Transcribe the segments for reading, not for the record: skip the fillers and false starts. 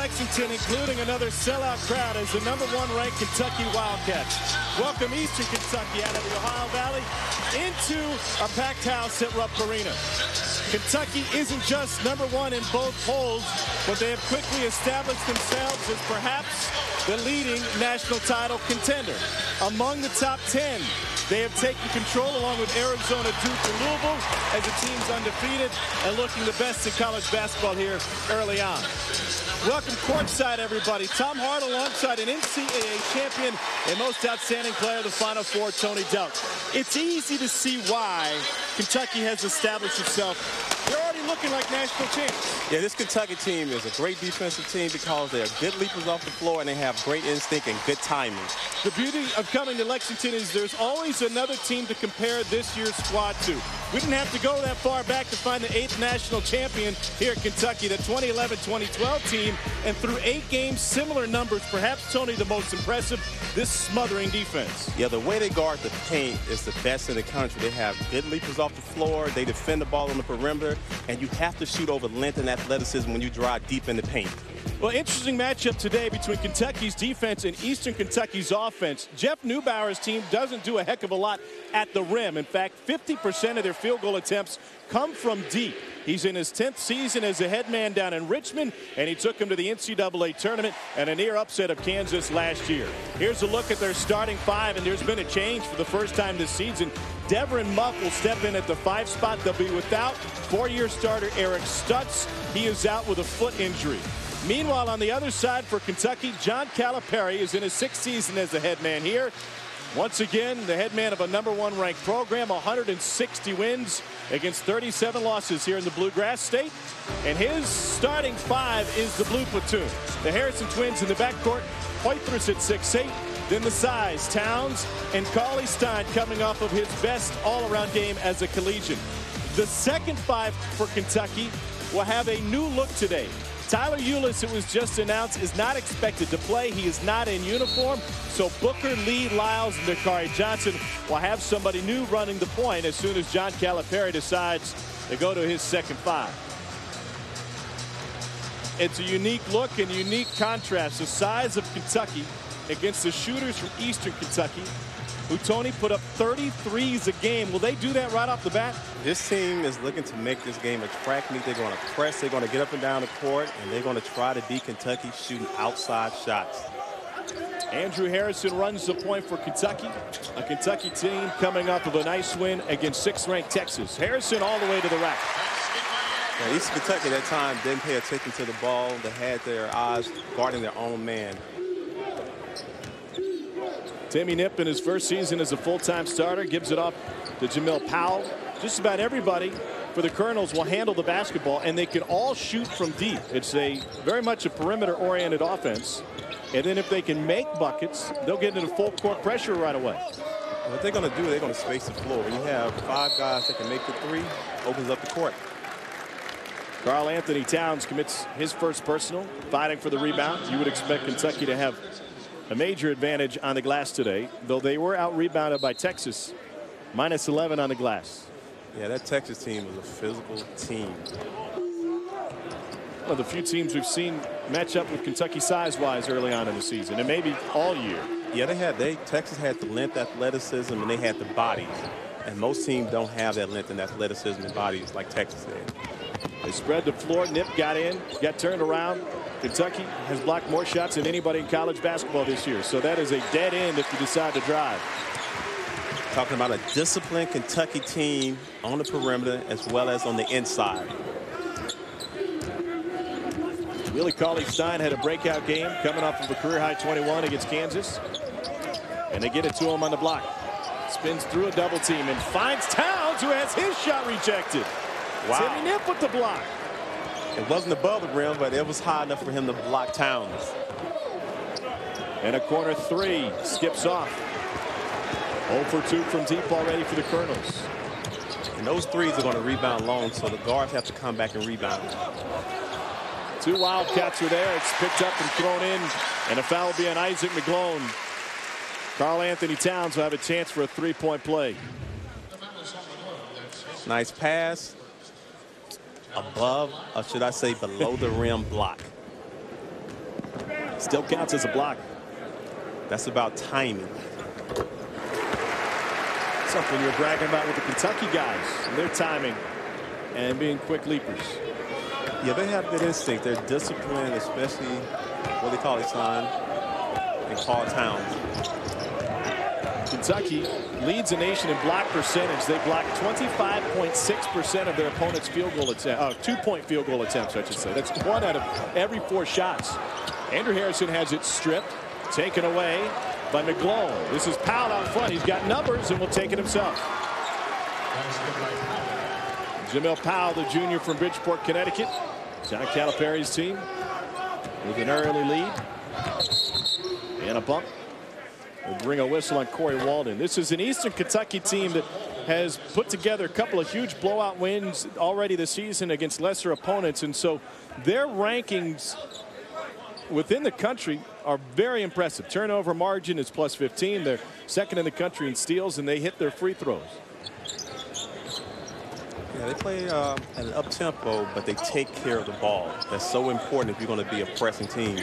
Lexington, including another sellout crowd, as the #1 ranked Kentucky Wildcats welcome Eastern Kentucky out of the Ohio Valley into a packed house at Rupp Arena. Kentucky isn't just #1 in both polls, but they have quickly established themselves as perhaps the leading national title contender. Among the top 10, they have taken control along with Arizona, Duke, and Louisville as the team's undefeated and looking the best in college basketball here early on. Welcome courtside, everybody. Tom Hart alongside an NCAA champion and most outstanding player of the Final Four, Tony Delk. It's easy to see why Kentucky has established itself. They're already looking like national champs. Yeah, this Kentucky team is a great defensive team because they are good leapers off the floor and they have great instinct and good timing. The beauty of coming to Lexington is there's always another team to compare this year's squad to. We didn't have to go that far back to find the 8th national champion here at Kentucky, the 2011-2012 team, and through 8 games, similar numbers, perhaps, Tony, the most impressive, this smothering defense. Yeah, the way they guard the paint is the best in the country. They have good leapers off the floor, they defend the ball on the perimeter, and you have to shoot over length and athleticism when you drive deep in the paint. Well, interesting matchup today between Kentucky's defense and Eastern Kentucky's offense. Jeff Neubauer's team doesn't do a heck of a lot at the rim. In fact, 50% of their field goal attempts come from deep. He's in his 10th season as a head man down in Richmond, and he took him to the NCAA tournament and a near upset of Kansas last year. Here's a look at their starting 5, and there's been a change for the first time this season. Deveron Muff will step in at the 5 spot. They'll be without 4-year starter Eric Stutz. He is out with a foot injury. Meanwhile, on the other side for Kentucky, John Calipari is in his 6th season as the head man here. Once again, the head man of a #1 ranked program, 160 wins against 37 losses here in the Bluegrass State. And his starting 5 is the Blue Platoon. The Harrison twins in the backcourt, Poitras at 6'8", then the size, Towns and Cauley Stein coming off of his best all-around game as a collegiate. The second 5 for Kentucky will have a new look today. Tyler Ulis, it was just announced, is not expected to play. He is not in uniform. So Booker, Lee, Lyles, and Dakari Johnson will have somebody new running the point as soon as John Calipari decides to go to his second 5. It's a unique look and unique contrast. The size of Kentucky against the shooters from Eastern Kentucky, who, Tony, put up 33s a game. Will they do that right off the bat? This team is looking to make this game a track meet. They're going to press, they're going to get up and down the court, and they're going to try to beat Kentucky shooting outside shots. Andrew Harrison runs the point for Kentucky. A Kentucky team coming up with a nice win against 6th-ranked Texas. Harrison all the way to the rack. Yeah, Eastern Kentucky at that time didn't pay attention to the ball. They had their eyes guarding their own man. Timmy Nip in his first season as a full-time starter gives it off to Jamil Powell. Just about everybody for the Colonels will handle the basketball, and they can all shoot from deep. It's very much a perimeter-oriented offense. And then if they can make buckets, they'll get into full court pressure right away. What they're going to do, they're going to space the floor. When you have 5 guys that can make the 3, opens up the court. Karl Anthony Towns commits his first personal, fighting for the rebound. You would expect Kentucky to have a major advantage on the glass today, though they were out-rebounded by Texas, -11 on the glass. Yeah, that Texas team was a physical team. One of the few teams we've seen match up with Kentucky size-wise early on in the season, and maybe all year. Yeah, Texas had the length, athleticism, and they had the bodies. And most teams don't have that length and athleticism and bodies like Texas did. They spread the floor. Nip got in, got turned around. Kentucky has blocked more shots than anybody in college basketball this year. So that is a dead end if you decide to drive. Talking about a disciplined Kentucky team on the perimeter as well as on the inside. Willie Cauley-Stein had a breakout game coming off of a career-high 21 against Kansas. And they get it to him on the block. Spins through a double team and finds Towns, who has his shot rejected. Wow. Timmy Nip with the block. It wasn't above the rim, but it was high enough for him to block Towns. And a corner 3 skips off. 0 for 2 from deep already for the Colonels. And those 3s are going to rebound long, so the guards have to come back and rebound. 2 Wildcats are there. It's picked up and thrown in, and a foul will be on Isaac McGlone. Karl Anthony Towns will have a chance for a 3-point play. Nice pass. Above, or should I say below the rim block. Still counts as a block. That's about timing. Something you're bragging about with the Kentucky guys, their timing and being quick leapers. Yeah, they have good instinct. They're disciplined, especially what they call it, son, and Carl Towns. Kentucky leads the nation in block percentage. They block 25.6% of their opponent's field goal attempts, 2-point field goal attempts, I should say. That's 1 out of every 4 shots. Andrew Harrison has it stripped, taken away by McGlone. This is Powell out front. He's got numbers and will take it himself. Jamil Powell, the junior from Bridgeport, Connecticut. John Calipari's team with an early lead. And a bump. We'll bring a whistle on Corey Walden. This is an Eastern Kentucky team that has put together a couple of huge blowout wins already this season against lesser opponents. And so their rankings within the country are very impressive. Turnover margin is plus 15. They're second in the country in steals, and they hit their free throws. Yeah, they play at an up-tempo, but they take care of the ball. That's so important if you're going to be a pressing team.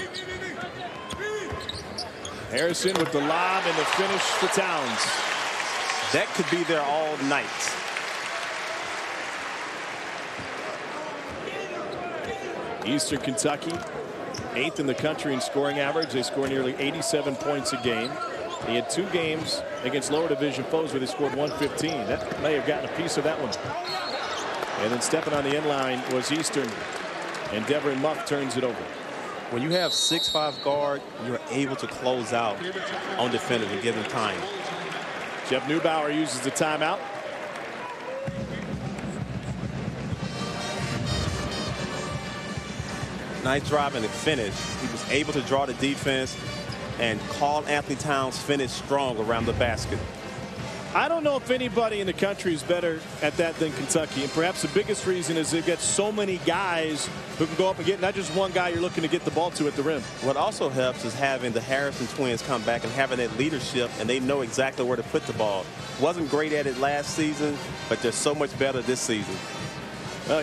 Harrison with the lob and the finish for Towns. That could be there all night. Eastern Kentucky, 8th in the country in scoring average. They score nearly 87 points a game. He had 2 games against lower division foes where they scored 115. That may have gotten a piece of that one. And then stepping on the end line was Eastern, and Devin Muff turns it over. When you have 6'5" guard, you're able to close out on defenders and give them time. Jeff Neubauer uses the timeout. Nice drive and the finish. He was able to draw the defense, and Carl Anthony Towns finished strong around the basket. I don't know if anybody in the country is better at that than Kentucky, and perhaps the biggest reason is they've got so many guys who can go up and get not just one guy you're looking to get the ball to at the rim. What also helps is having the Harrison twins come back and having that leadership, and they know exactly where to put the ball. Wasn't great at it last season, but they're so much better this season.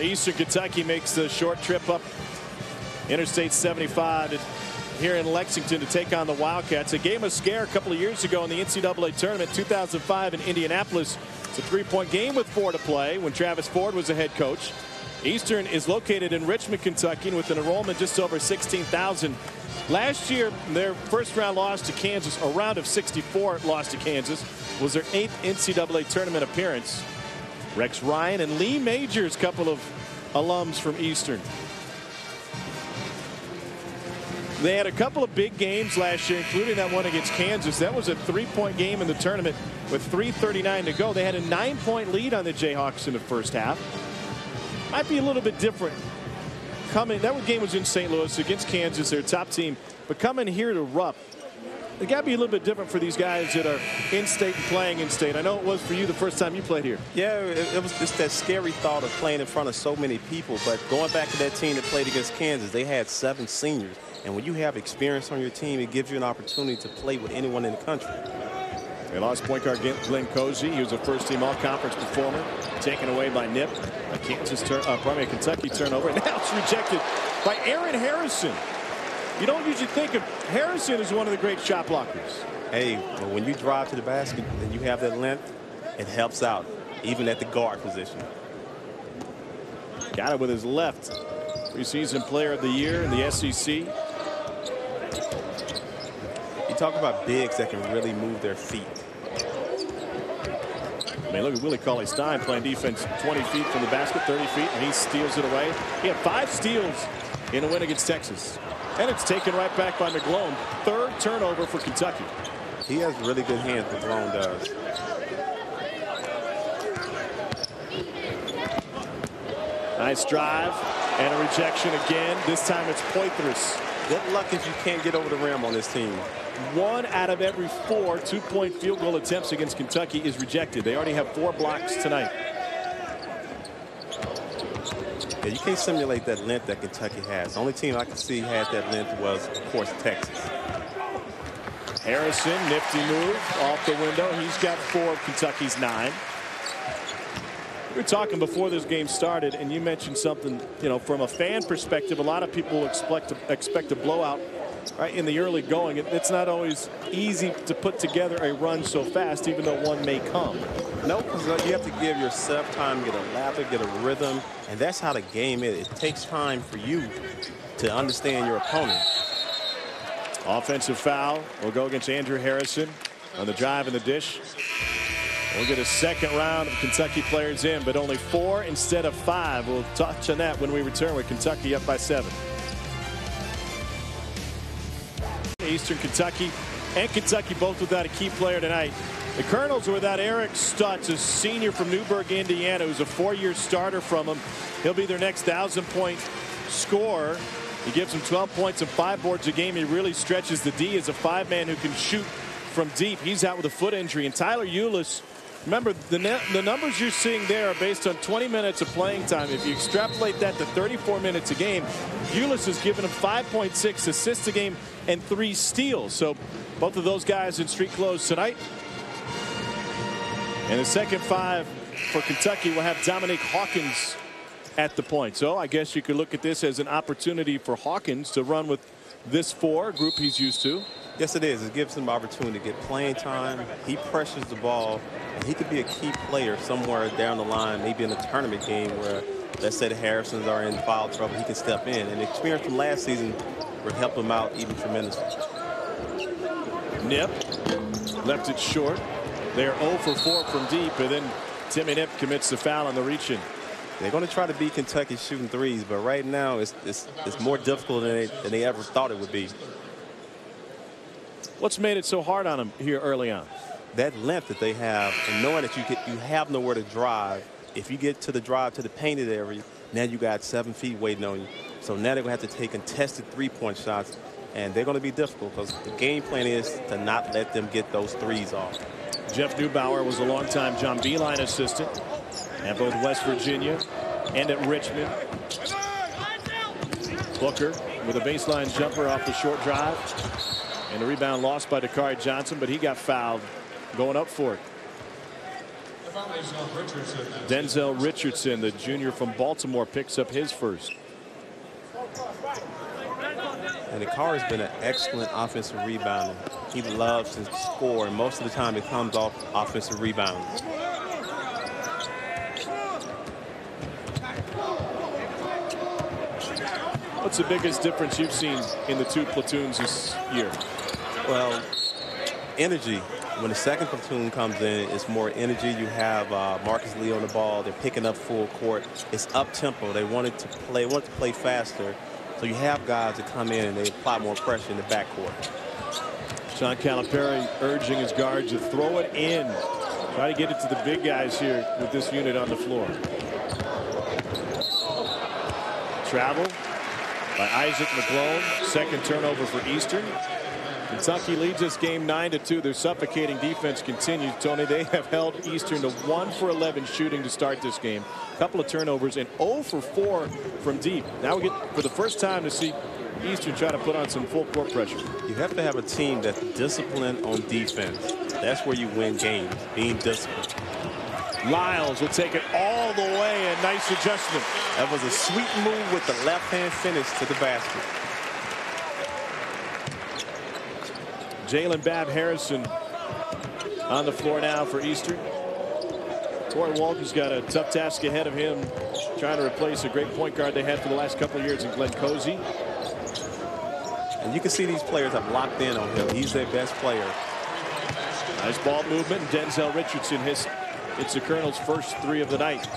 Eastern Kentucky makes the short trip up Interstate 75 here in Lexington to take on the Wildcats. A game of scare a couple of years ago in the NCAA tournament, 2005 in Indianapolis. It's a 3-point game with 4 to play when Travis Ford was the head coach. Eastern is located in Richmond, Kentucky, with an enrollment just over 16,000. Last year, their first round loss to Kansas, a round of 64 loss to Kansas, was their 8th NCAA tournament appearance. Rex Ryan and Lee Majors, couple of alums from Eastern. They had a couple of big games last year, including that one against Kansas. That was a 3-point game in the tournament with 3:39 to go. They had a 9-point lead on the Jayhawks in the first half. Might be a little bit different. That game was in St. Louis against Kansas, their top team. But coming here to Rupp, it got to be a little bit different for these guys that are in-state and playing in-state. I know it was for you the first time you played here. Yeah, it was just that scary thought of playing in front of so many people. But going back to that team that played against Kansas, they had 7 seniors. And when you have experience on your team, it gives you an opportunity to play with anyone in the country. They lost point guard Glenn Cozy. He was a first-team all-conference performer, taken away by Nip. A Kentucky turnover. And now it's rejected by Aaron Harrison. You don't usually think of Harrison as one of the great shot blockers. Hey, well, when you drive to the basket and you have that length, it helps out, even at the guard position. Got it with his left. Preseason player of the year in the SEC. You talk about bigs that can really move their feet. I mean, look at Willie Cauley-Stein playing defense 20 feet from the basket, 30 feet, and he steals it away. He had 5 steals in a win against Texas. And it's taken right back by McGlone. 3rd turnover for Kentucky. He has really good hands, McGlone does. Nice drive and a rejection again. This time it's Poitras. Good luck if you can't get over the rim on this team. 1 out of every 4 2-point field goal attempts against Kentucky is rejected. They already have 4 blocks tonight. Yeah, you can't simulate that length that Kentucky has. The only team I can see had that length was, of course, Texas. Harrison, nifty move off the window. He's got 4 of Kentucky's 9. We were talking before this game started, and you mentioned something, you know, from a fan perspective, a lot of people expect a blowout right in the early going. It's not always easy to put together a run so fast, even though one may come. No, because you have to give yourself time to get a lather, get a rhythm, and that's how the game is. It takes time for you to understand your opponent. Offensive foul will go against Andrew Harrison on the drive and the dish. We'll get a second round of Kentucky players in, but only 4 instead of 5. We'll touch on that when we return with Kentucky up by 7. Eastern Kentucky and Kentucky both without a key player tonight. The Colonels are without Eric Stutz, a senior from Newburgh, Indiana, who's a 4-year starter from them. He'll be their next 1,000-point scorer. He gives them 12 points and 5 boards a game. He really stretches the D as a 5-man who can shoot from deep. He's out with a foot injury. And Tyler Ulis, remember, the numbers you're seeing there are based on 20 minutes of playing time. If you extrapolate that to 34 minutes a game, Ulis has given him 5.6 assists a game and 3 steals. So both of those guys in street clothes tonight. And the second 5 for Kentucky will have Dominique Hawkins at the point. So I guess you could look at this as an opportunity for Hawkins to run with this 4 group he's used to. Yes, it is. It gives him opportunity to get playing time. He pressures the ball, and he could be a key player somewhere down the line, maybe in a tournament game where, let's say, the Harrisons are in foul trouble. He can step in. And the experience from last season will help him out even tremendously. Nip left it short. They're 0 for 4 from deep, and then Timmy Nip commits the foul on the reach-in. They're going to try to beat Kentucky shooting threes, but right now it's more difficult than they ever thought it would be. What's made it so hard on them here early on? That length that they have, and knowing that you have nowhere to drive. If you get to the drive to the painted area, now you got 7 feet waiting on you. So now they're going to have to take contested 3-point shots, and they're going to be difficult because the game plan is to not let them get those threes off. Jeff Neubauer was a longtime John Beilein assistant at both West Virginia and at Richmond. Booker with a baseline jumper off the short drive. And the rebound lost by Dakari Johnson, but he got fouled going up for it. Denzel Richardson, the junior from Baltimore, picks up his first. And Dakari's been an excellent offensive rebounder. He loves to score, and most of the time it comes off offensive rebounds. What's the biggest difference you've seen in the 2 platoons this year? Well, energy. When the second platoon comes in, it's more energy. You have Marcus Lee on the ball. They're picking up full court. It's up-tempo. They want to play faster. So you have guys that come in and they apply more pressure in the backcourt. Sean Calipari urging his guards to throw it in. Try to get it to the big guys here with this unit on the floor. Travel by Isaac McClone. Second turnover for Eastern. Kentucky leads this game 9-2. Their suffocating defense continues. Tony, they have held Eastern to 1 for 11 shooting to start this game. A couple of turnovers and 0 for 4 from deep. Now we get for the first time to see Eastern try to put on some full court pressure. You have to have a team that's disciplined on defense. That's where you win games, being disciplined. Lyles will take it all the way. A nice adjustment. That was a sweet move with the left-hand finish to the basket. Jalen Bab Harrison on the floor now for Eastern. Torrey Walton's got a tough task ahead of him, trying to replace a great point guard they had for the last couple of years in Glenn Cozy. And you can see these players have locked in on him. He's their best player. Nice ball movement. Denzel Richardson hits the Colonel's first 3 of the night.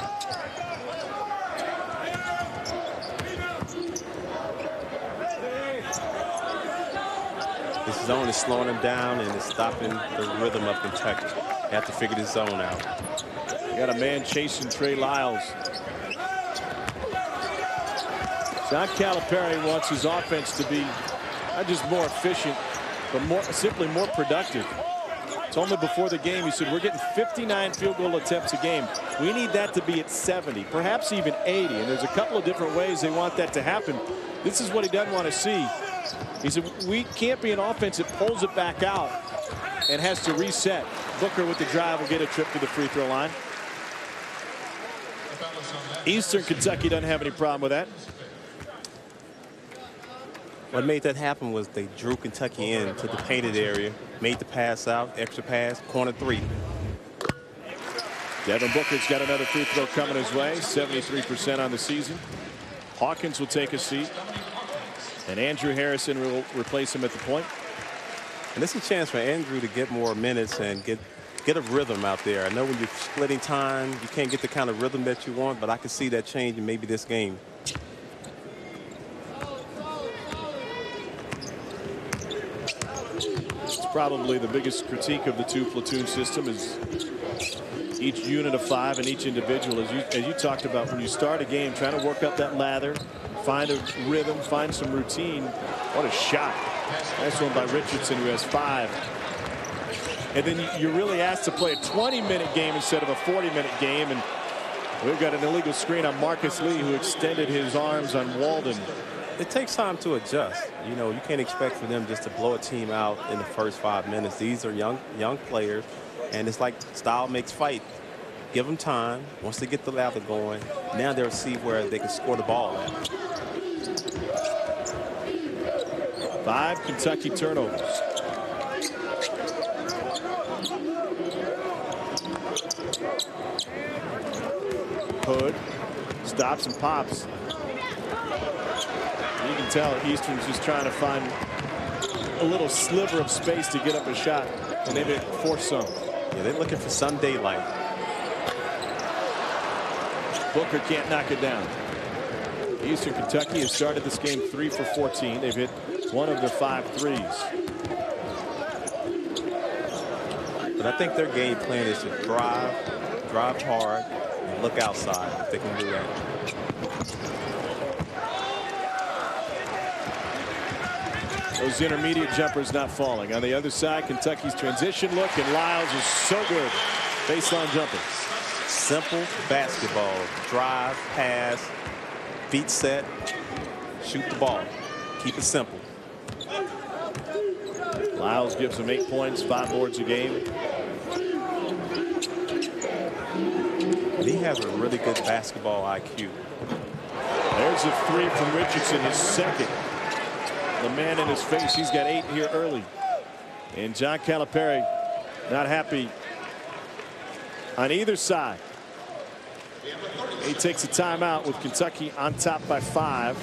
This zone is slowing them down and it's stopping the rhythm of Kentucky. They have to figure this zone out. You got a man chasing Trey Lyles. John Calipari wants his offense to be not just more efficient, but simply more productive. Told me before the game, he said, we're getting 59 field goal attempts a game. We need that to be at 70, perhaps even 80. And there's a couple of different ways they want that to happen. This is what he doesn't want to see. He said, we can't be an offense that pulls it back out and has to reset. Booker with the drive will get a trip to the free throw line. Eastern Kentucky doesn't have any problem with that. What made that happen was they drew Kentucky into the painted area, made the pass out, extra pass, corner 3. Devin Booker's got another free throw coming his way, 73% on the season. Hawkins will take a seat, and Andrew Harrison will replace him at the point. And this is a chance for Andrew to get more minutes and get a rhythm out there. I know when you're splitting time, you can't get the kind of rhythm that you want, but I can see that change in maybe this game. It's probably the biggest critique of the 2 platoon system is each unit of 5 and each individual, as you talked about, when you start a game, trying to work up that lather, find a rhythm, find some routine. What a shot. Nice one by Richardson, who has 5. And then you're really asked to play a 20-minute game instead of a 40-minute game. And we've got an illegal screen on Marcus Lee, who extended his arms on Walden. It takes time to adjust. You know, you can't expect for them just to blow a team out in the first 5 minutes. These are young players, and it's like style makes fight. Give them time. Once they get the lather going, now they'll see where they can score the ball at. 5 Kentucky turnovers. Hood stops and pops. You can tell Eastern's just trying to find a little sliver of space to get up a shot, and they've forced some. Yeah, they're looking for some daylight. Booker can't knock it down. Eastern Kentucky has started this game 3 for 14. They've hit 1 of their 5 threes. But I think their game plan is to drive hard, and look outside if they can do that. Those intermediate jumpers not falling. On the other side, Kentucky's transition look, and Lyles is so good. Baseline jumpers. Simple basketball. Drive, pass, feet set, shoot the ball. Keep it simple. Lyles gives them 8 points, 5 boards a game. And he has a really good basketball IQ. There's a 3 from Richardson, his second. The man in his face. He's got 8 here early. And John Calipari not happy on either side. He takes a timeout with Kentucky on top by 5.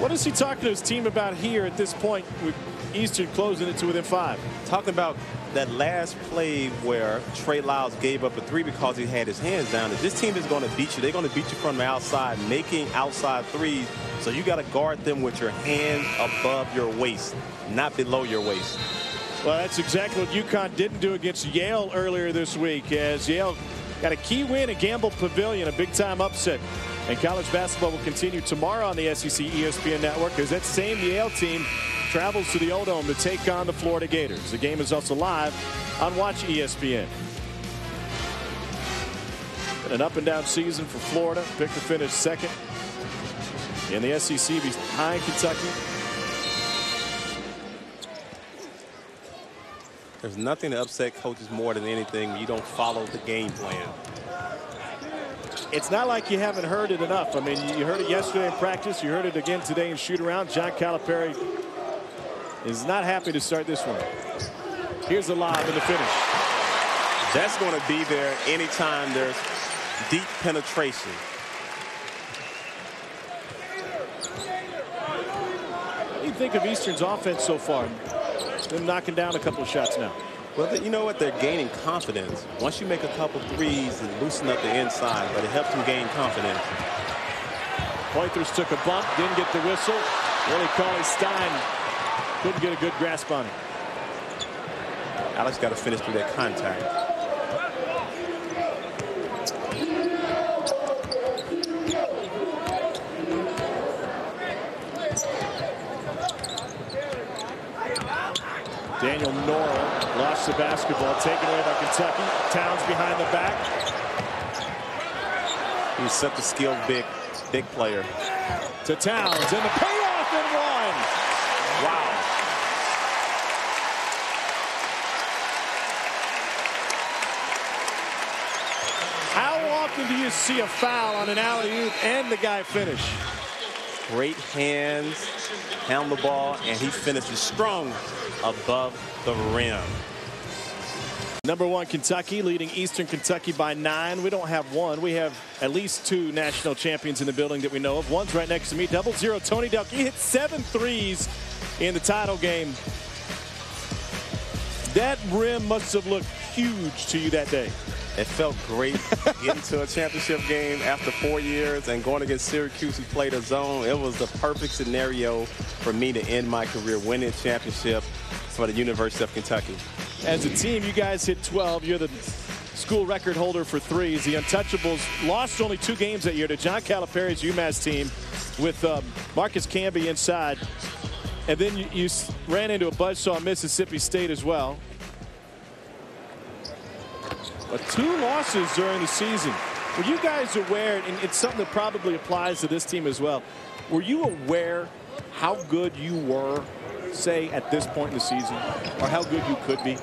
What is he talking to his team about here at this point with Eastern closing it to within 5? Talking about that last play where Trey Lyles gave up a 3 because he had his hands down. If this team is going to beat you, they're going to beat you from the outside, making outside threes. So you got to guard them with your hands above your waist, not below your waist. Well, that's exactly what UConn didn't do against Yale earlier this week, as Yale got a key win at Gamble Pavilion, a big-time upset. And college basketball will continue tomorrow on the SEC ESPN Network, as that same Yale team travels to the O-Dome to take on the Florida Gators. The game is also live on Watch ESPN. An up-and-down season for Florida. Picked to finish second in the SEC behind Kentucky. There's nothing to upset coaches more than anything when you don't follow the game plan. It's not like you haven't heard it enough. I mean, you heard it yesterday in practice. You heard it again today in shoot-around. John Calipari is not happy to start this one. Here's the lob and the finish. That's going to be there anytime there's deep penetration. What do you think of Eastern's offense so far? Them knocking down a couple of shots now. Well, you know what? They're gaining confidence. Once you make a couple threes and loosen up the inside, but it helps them gain confidence. Pointers took a bump, didn't get the whistle. Willie Cauley-Stein couldn't get a good grasp on it. Alex got to finish through that contact. Daniel Norrell lost the basketball, taken away by Kentucky. Towns behind the back. He's such a skilled big player. To Towns, and the payoff and one. Wow. How often do you see a foul on an alley-oop and the guy finish? Great hands, handle the ball, and he finishes strong above the rim. Number 1 Kentucky leading Eastern Kentucky by 9. We don't have one. We have at least 2 national champions in the building that we know of. One's right next to me. 0-0 Tony Delk. He hit 7 threes in the title game. That rim must have looked huge to you that day. It felt great getting to a championship game after 4 years and going against Syracuse, who played a zone. It was the perfect scenario for me to end my career winning a championship for the University of Kentucky. As a team, you guys hit 12. You're the school record holder for threes. The Untouchables lost only 2 games that year to John Calipari's UMass team with Marcus Camby inside. And then you ran into a buzzsaw in Mississippi State as well. But 2 losses during the season. Were you guys aware, and it's something that probably applies to this team as well, were you aware how good you were, say, at this point in the season, or how good you could be?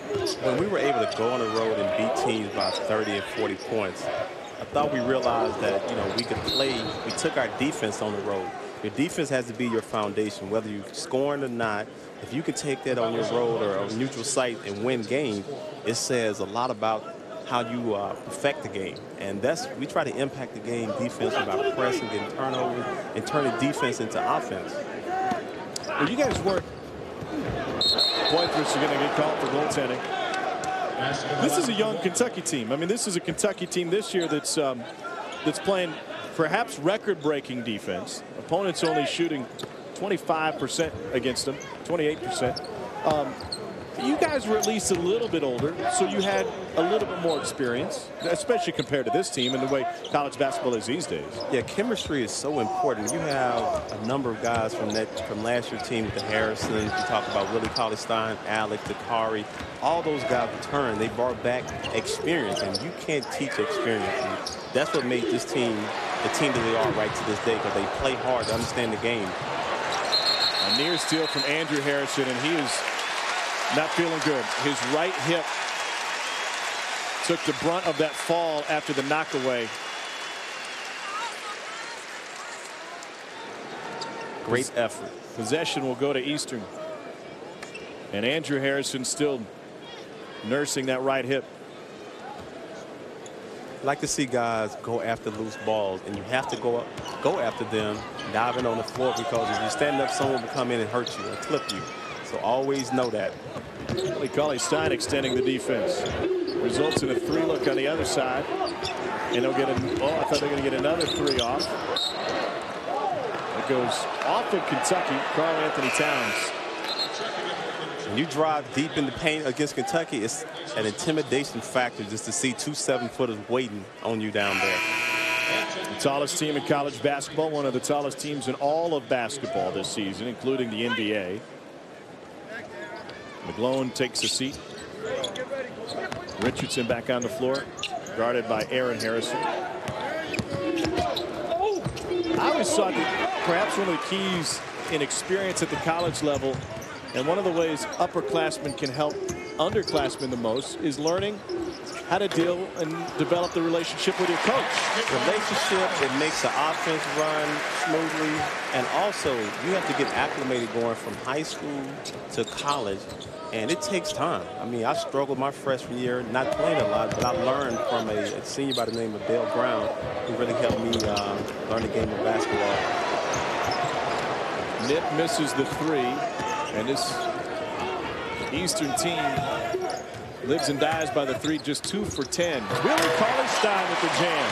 When we were able to go on the road and beat teams by 30 and 40 points, I thought we realized that, we could play. We took our defense on the road. Your defense has to be your foundation, whether you're scoring or not. If you can take that on your road or a neutral site and win games, it says a lot about how you perfect the game. And we try to impact the game defensively by pressing, getting turnovers, and turning defense into offense. Well, you guys weren't. Pointress are going to get called for goaltending. This is a young Kentucky team. I mean, this is a Kentucky team this year that's playing perhaps record-breaking defense. Opponents only shooting 25% against them, 28%. You guys were at least a little bit older, so you had a little bit more experience, especially compared to this team and the way college basketball is these days. Yeah, chemistry is so important. You have a number of guys from last year's team with the Harrisons. You talk about Willie Cauley-Stein, Alec, Dakari. All those guys returned. They brought back experience, and you can't teach experience. And that's what made this team the team that they are right to this day, because they play hard to understand the game. A near steal from Andrew Harrison, and he is not feeling good. His right hip took the brunt of that fall after the knockaway. Great effort. Possession will go to Eastern. And Andrew Harrison still nursing that right hip. I like to see guys go after loose balls, and you have to go after them, diving on the floor, because if you stand up, someone will come in and hurt you and clip you. So always know that. Willie Cauley-Stein extending the defense. Results in a 3-look on the other side. And they'll get I thought they were going to get another 3 off. It goes off of Kentucky, Karl-Anthony Towns. When you drive deep in the paint against Kentucky, it's an intimidation factor just to see 2 7-footers waiting on you down there. The tallest team in college basketball, one of the tallest teams in all of basketball this season, including the NBA. McGlone takes a seat. Richardson back on the floor, guarded by Aaron Harrison. I always thought that perhaps one of the keys in experience at the college level, and one of the ways upperclassmen can help underclassmen the most, is learning how to deal and develop the relationship with your coach. Relationship, it makes the offense run smoothly, and also you have to get acclimated going from high school to college, and it takes time. I mean, I struggled my freshman year, not playing a lot, but I learned from a senior by the name of Dale Brown, who really helped me learn the game of basketball. Nip misses the 3, and this Eastern team lives and dies by the 3, just 2 for 10. Willie Cauley-Stein with the jam.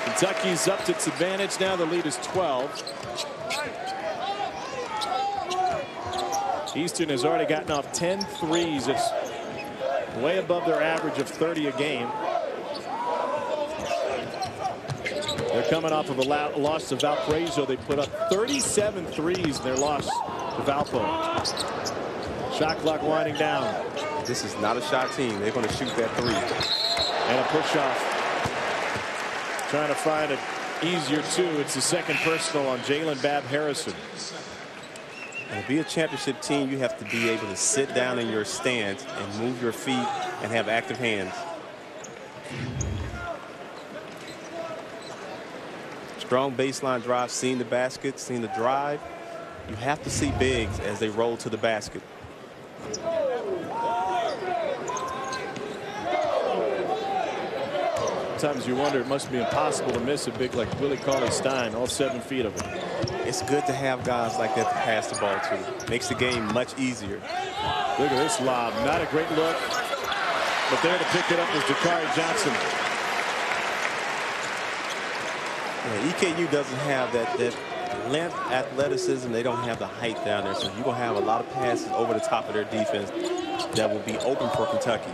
Kentucky's upped its advantage now. The lead is 12. Eastern has already gotten off 10 threes. It's way above their average of 30 a game. They're coming off of a loss to Valparaiso. They put up 37 threes in their loss to Valpo. Shot clock winding down. This is not a shot team. They're going to shoot that 3. And a push off. Trying to find an easier 2. It's the second personal on Jalen Bab Harrison. And to be a championship team, you have to be able to sit down in your stance and move your feet and have active hands. Strong baseline drive, seeing the basket, seeing the drive. You have to see bigs as they roll to the basket. Sometimes you wonder, it must be impossible to miss a big like Willie Cauley-Stein, all 7 feet of him. It's good to have guys like that to pass the ball to. Makes the game much easier. Look at this lob. Not a great look, but there to pick it up was Dakari Johnson. Yeah, EKU doesn't have that length, athleticism. They don't have the height down there, so you're going to have a lot of passes over the top of their defense that will be open for Kentucky.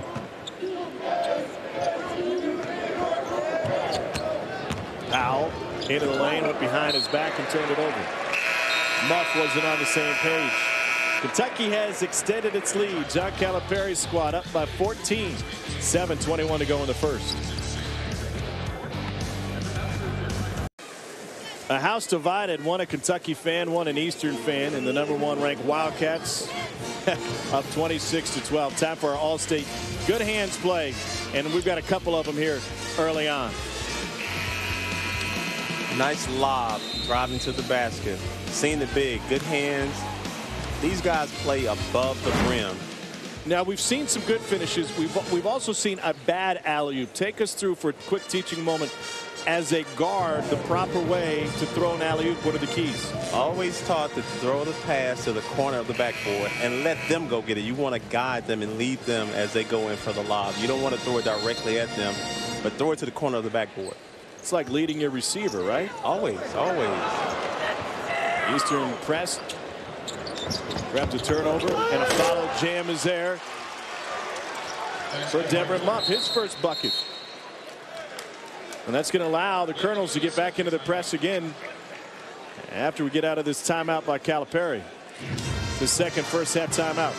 Powell into the lane, went behind his back and turned it over. Muff wasn't on the same page. Kentucky has extended its lead. John Calipari's squad up by 14. 7:21 to go in the first. A house divided, one a Kentucky fan, one an Eastern fan, and the #1 ranked Wildcats up 26-12. Time for our All-State good hands play, and we've got a couple of them here early on. Nice lob, driving to the basket. Seeing the big, good hands. These guys play above the rim. Now we've seen some good finishes. We've also seen a bad alley-oop. Take us through for a quick teaching moment. As a guard, the proper way to throw an alley-oop. What are the keys? Always taught to throw the pass to the corner of the backboard and let them go get it. You want to guide them and lead them as they go in for the lob. You don't want to throw it directly at them, but throw it to the corner of the backboard. It's like leading your receiver, right? Always, always. Eastern press. Grabs a turnover, and a follow jam is there for Deverett Muff, his first bucket. And that's going to allow the Colonels to get back into the press again after we get out of this timeout by Calipari. The second first-half timeout.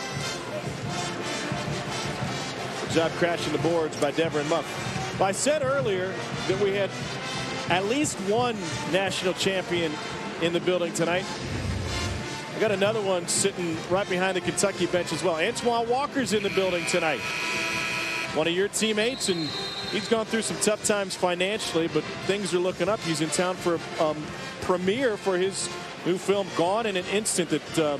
Good job crashing the boards by Deverett Muff. I said earlier that we had at least one national champion in the building tonight. I got another one sitting right behind the Kentucky bench as well. Antoine Walker's in the building tonight. One of your teammates, and he's gone through some tough times financially, but things are looking up. He's in town for a premiere for his new film, Gone in an Instant, that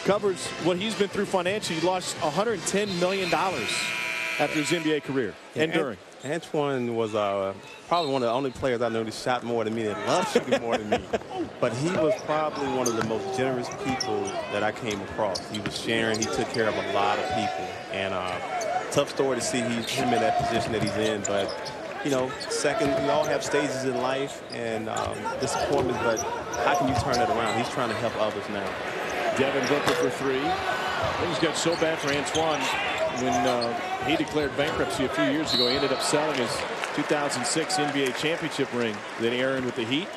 covers what he's been through financially. He lost $110 million after his NBA career and during. Antoine was probably one of the only players I know that shot more than me, that loved shooting more than me. But he was probably one of the most generous people that I came across. He was sharing. He took care of a lot of people. And tough story to see him in that position that he's in. But, you know, second, we all have stages in life and disappointment. But how can you turn that around? He's trying to help others now. Devin Booker for three. Things got so bad for Antoine when he declared bankruptcy a few years ago. He ended up selling his 2006 NBA championship ring that he earned with the Heat.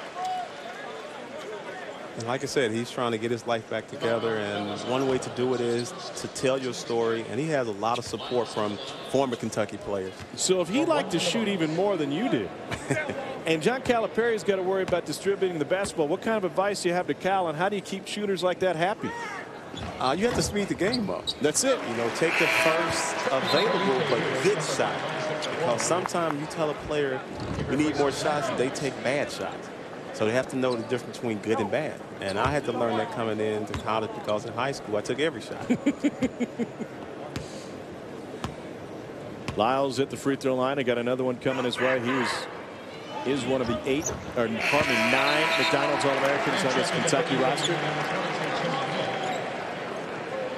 And like I said, he's trying to get his life back together, and one way to do it is to tell your story, and he has a lot of support from former Kentucky players. So if he liked to shoot even more than you did, and John Calipari's got to worry about distributing the basketball, what kind of advice do you have to Cal, and how do you keep shooters like that happy? You have to speed the game up. That's it. You know, take the first available but good shot. Because sometimes you tell a player you need more shots, they take bad shots. So they have to know the difference between good and bad. And I had to learn that coming into college because in high school I took every shot. Lyles at the free throw line. I got another one coming his way. He is one of the 9 McDonald's All-Americans on this Kentucky roster.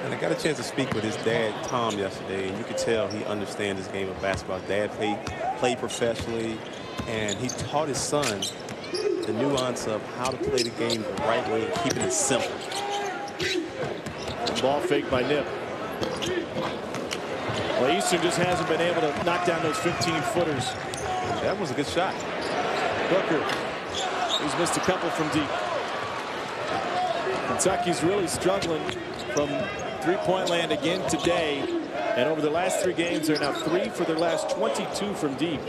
And I got a chance to speak with his dad, Tom, yesterday, and you could tell he understands this game of basketball. Dad played professionally, and he taught his son the nuance of how to play the game the right way and keeping it simple. Ball fake by Nip. Well, Eastern just hasn't been able to knock down those 15-footers. That was a good shot. Booker, he's missed a couple from deep. Kentucky's really struggling from three-point land again today. And over the last 3 games, they're now 3 for their last 22 from deep.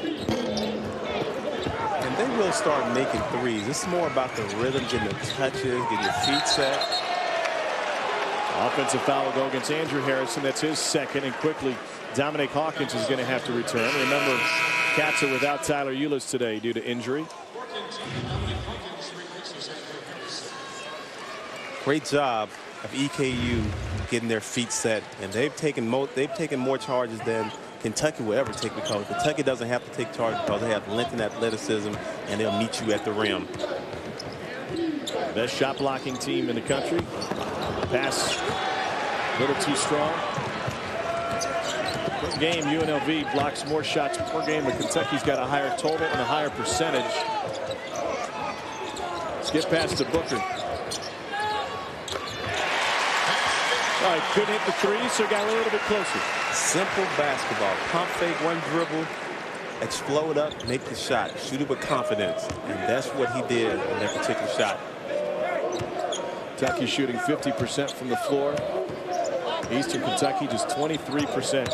And they will start making threes. This is more about the rhythm, getting the touches, getting your feet set. Offensive foul will go against Andrew Harrison. That's his second. And quickly, Dominic Hawkins is going to have to return. Remember, Cats are without Tyler Ulis today due to injury. Great job of EKU getting their feet set, and they've taken more charges than Kentucky will ever take, because Kentucky doesn't have to take charges because they have length and athleticism, and they'll meet you at the rim. Best shot blocking team in the country. Pass a little too strong. Per game, UNLV blocks more shots per game, but Kentucky's got a higher total and a higher percentage. Skip pass to Booker. All right, couldn't hit the three, so got a little bit closer. Simple basketball. Pump fake, one dribble, explode up, make the shot. Shoot it with confidence. And that's what he did on that particular shot. Kentucky shooting 50% from the floor. Eastern Kentucky just 23%.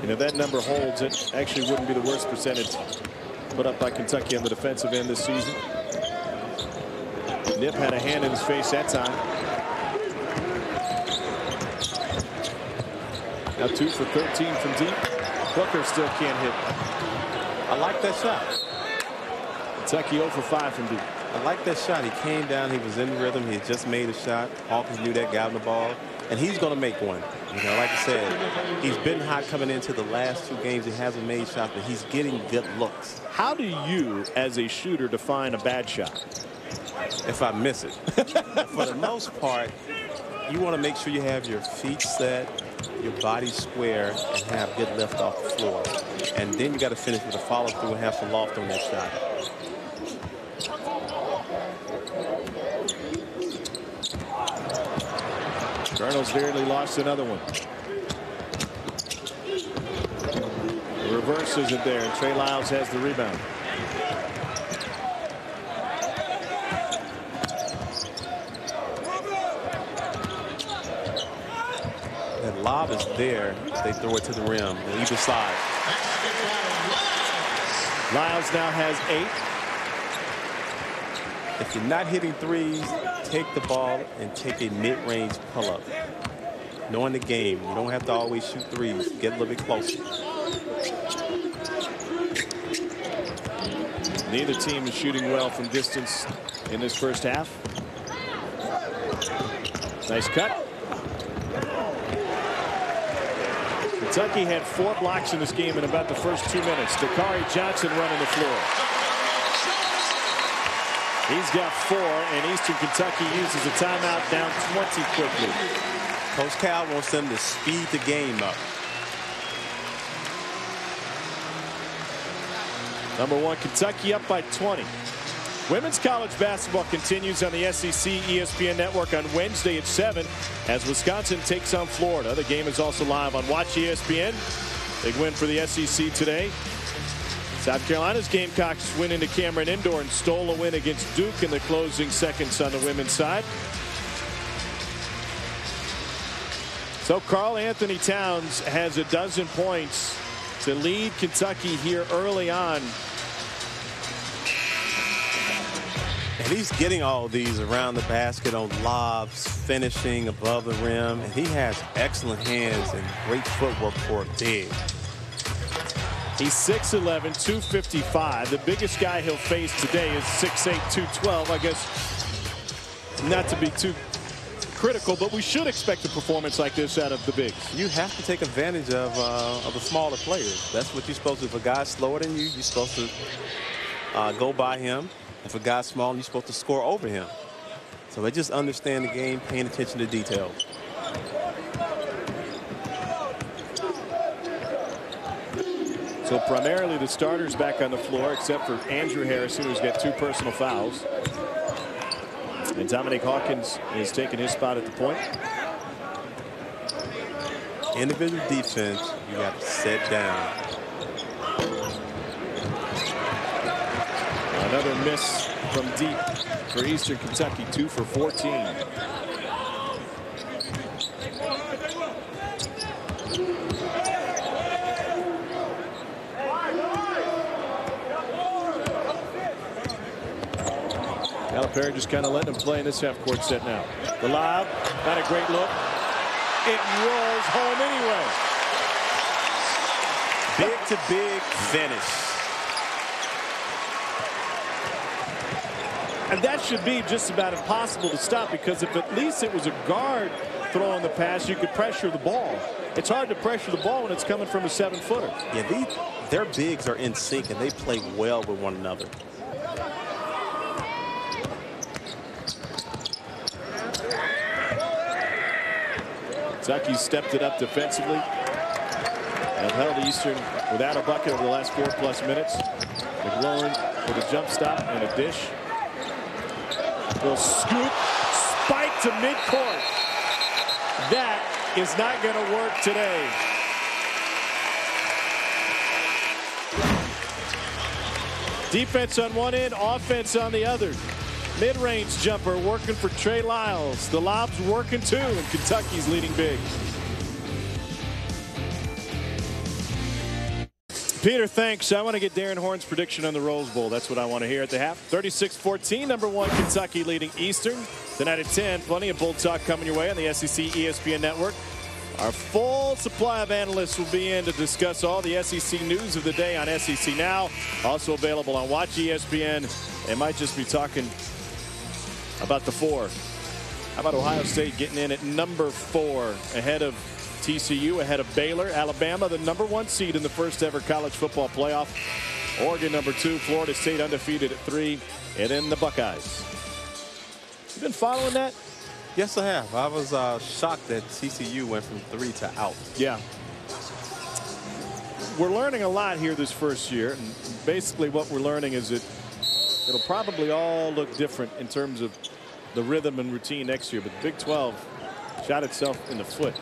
You know, that number holds. It actually wouldn't be the worst percentage put up by Kentucky on the defensive end this season. Nip had a hand in his face that time. Now 2 for 13 from deep. Booker still can't hit. I like that shot. Kentucky 0 for 5 from deep. I like that shot. He came down. He was in rhythm. He had just made a shot. Hawkins knew that, got him the ball. And he's going to make one. You know, like I said, he's been hot coming into the last 2 games. He hasn't made shots, but he's getting good looks. How do you, as a shooter, define a bad shot? If I miss it. For the most part, you want to make sure you have your feet set, your body square, and have good lift off the floor. And then you got to finish with a follow through and have some loft on that shot. Colonels nearly lost another one. The reverse isn't there, and Trey Lyles has the rebound. That lob is there. They throw it to the rim on either side. Lyles now has 8. If you're not hitting threes, take the ball and take a mid-range pull-up. Knowing the game, you don't have to always shoot threes. Get a little bit closer. Neither team is shooting well from distance in this first half. Nice cut. Kentucky had 4 blocks in this game in about the first 2 minutes. Dakari Johnson running the floor. He's got 4, and Eastern Kentucky uses a timeout, down 20 quickly. Coach Cal wants them to speed the game up. Number 1, Kentucky up by 20. Women's college basketball continues on the SEC ESPN network on Wednesday at 7 as Wisconsin takes on Florida. The game is also live on Watch ESPN. Big win for the SEC today. South Carolina's Gamecocks went into Cameron Indoor and stole a win against Duke in the closing seconds on the women's side. So Karl Anthony Towns has 12 points to lead Kentucky here early on. And he's getting all these around the basket on lobs, finishing above the rim, and he has excellent hands and great footwork for a big. He's 6'11", 255. The biggest guy he'll face today is 6'8", 212. I guess not to be too critical, but we should expect a performance like this out of the bigs. You have to take advantage of the smaller players. That's what you're supposed to do. If a guy's slower than you, you're supposed to go by him. If a guy's small, you're supposed to score over him. So they just understand the game, paying attention to detail. So primarily the starters back on the floor, except for Andrew Harrison, who's got 2 personal fouls. And Dominique Hawkins is taking his spot at the point. Individual defense, you got to set down. Another miss from deep for Eastern Kentucky, 2 for 14. Calipari just kind of letting him play in this half-court set now. The lob, not a great look. It rolls home anyway. Big to big finish. And that should be just about impossible to stop, because if at least it was a guard throwing the pass, you could pressure the ball. It's hard to pressure the ball when it's coming from a 7-footer. Yeah, their bigs are in sync, and they play well with one another. Kentucky stepped it up defensively and held Eastern without a bucket over the last 4+ minutes. McLaurin with a jump stop and a dish. Little scoop, spike to midcourt. That is not going to work today. Defense on one end, offense on the other. Mid-range jumper working for Trey Lyles. The lob's working too, and Kentucky's leading big. Peter, thanks. I want to get Darren Horn's prediction on the Rose Bowl. That's what I want to hear at the half. 36-14, #1 Kentucky leading Eastern. Tonight at 10, plenty of Bull Talk coming your way on the SEC ESPN Network. Our full supply of analysts will be in to discuss all the SEC news of the day on SEC Now. Also available on Watch ESPN. They might just be talking about the 4. How about Ohio State getting in at #4 ahead of TCU, ahead of Baylor. Alabama, the #1 seed in the first ever college football playoff. Oregon #2, Florida State undefeated at 3, and then the Buckeyes. You been following that? Yes, I have. I was shocked that TCU went from 3 to out. Yeah. We're learning a lot here this first year, and basically what we're learning is that it'll probably all look different in terms of the rhythm and routine next year, but the Big 12 shot itself in the foot.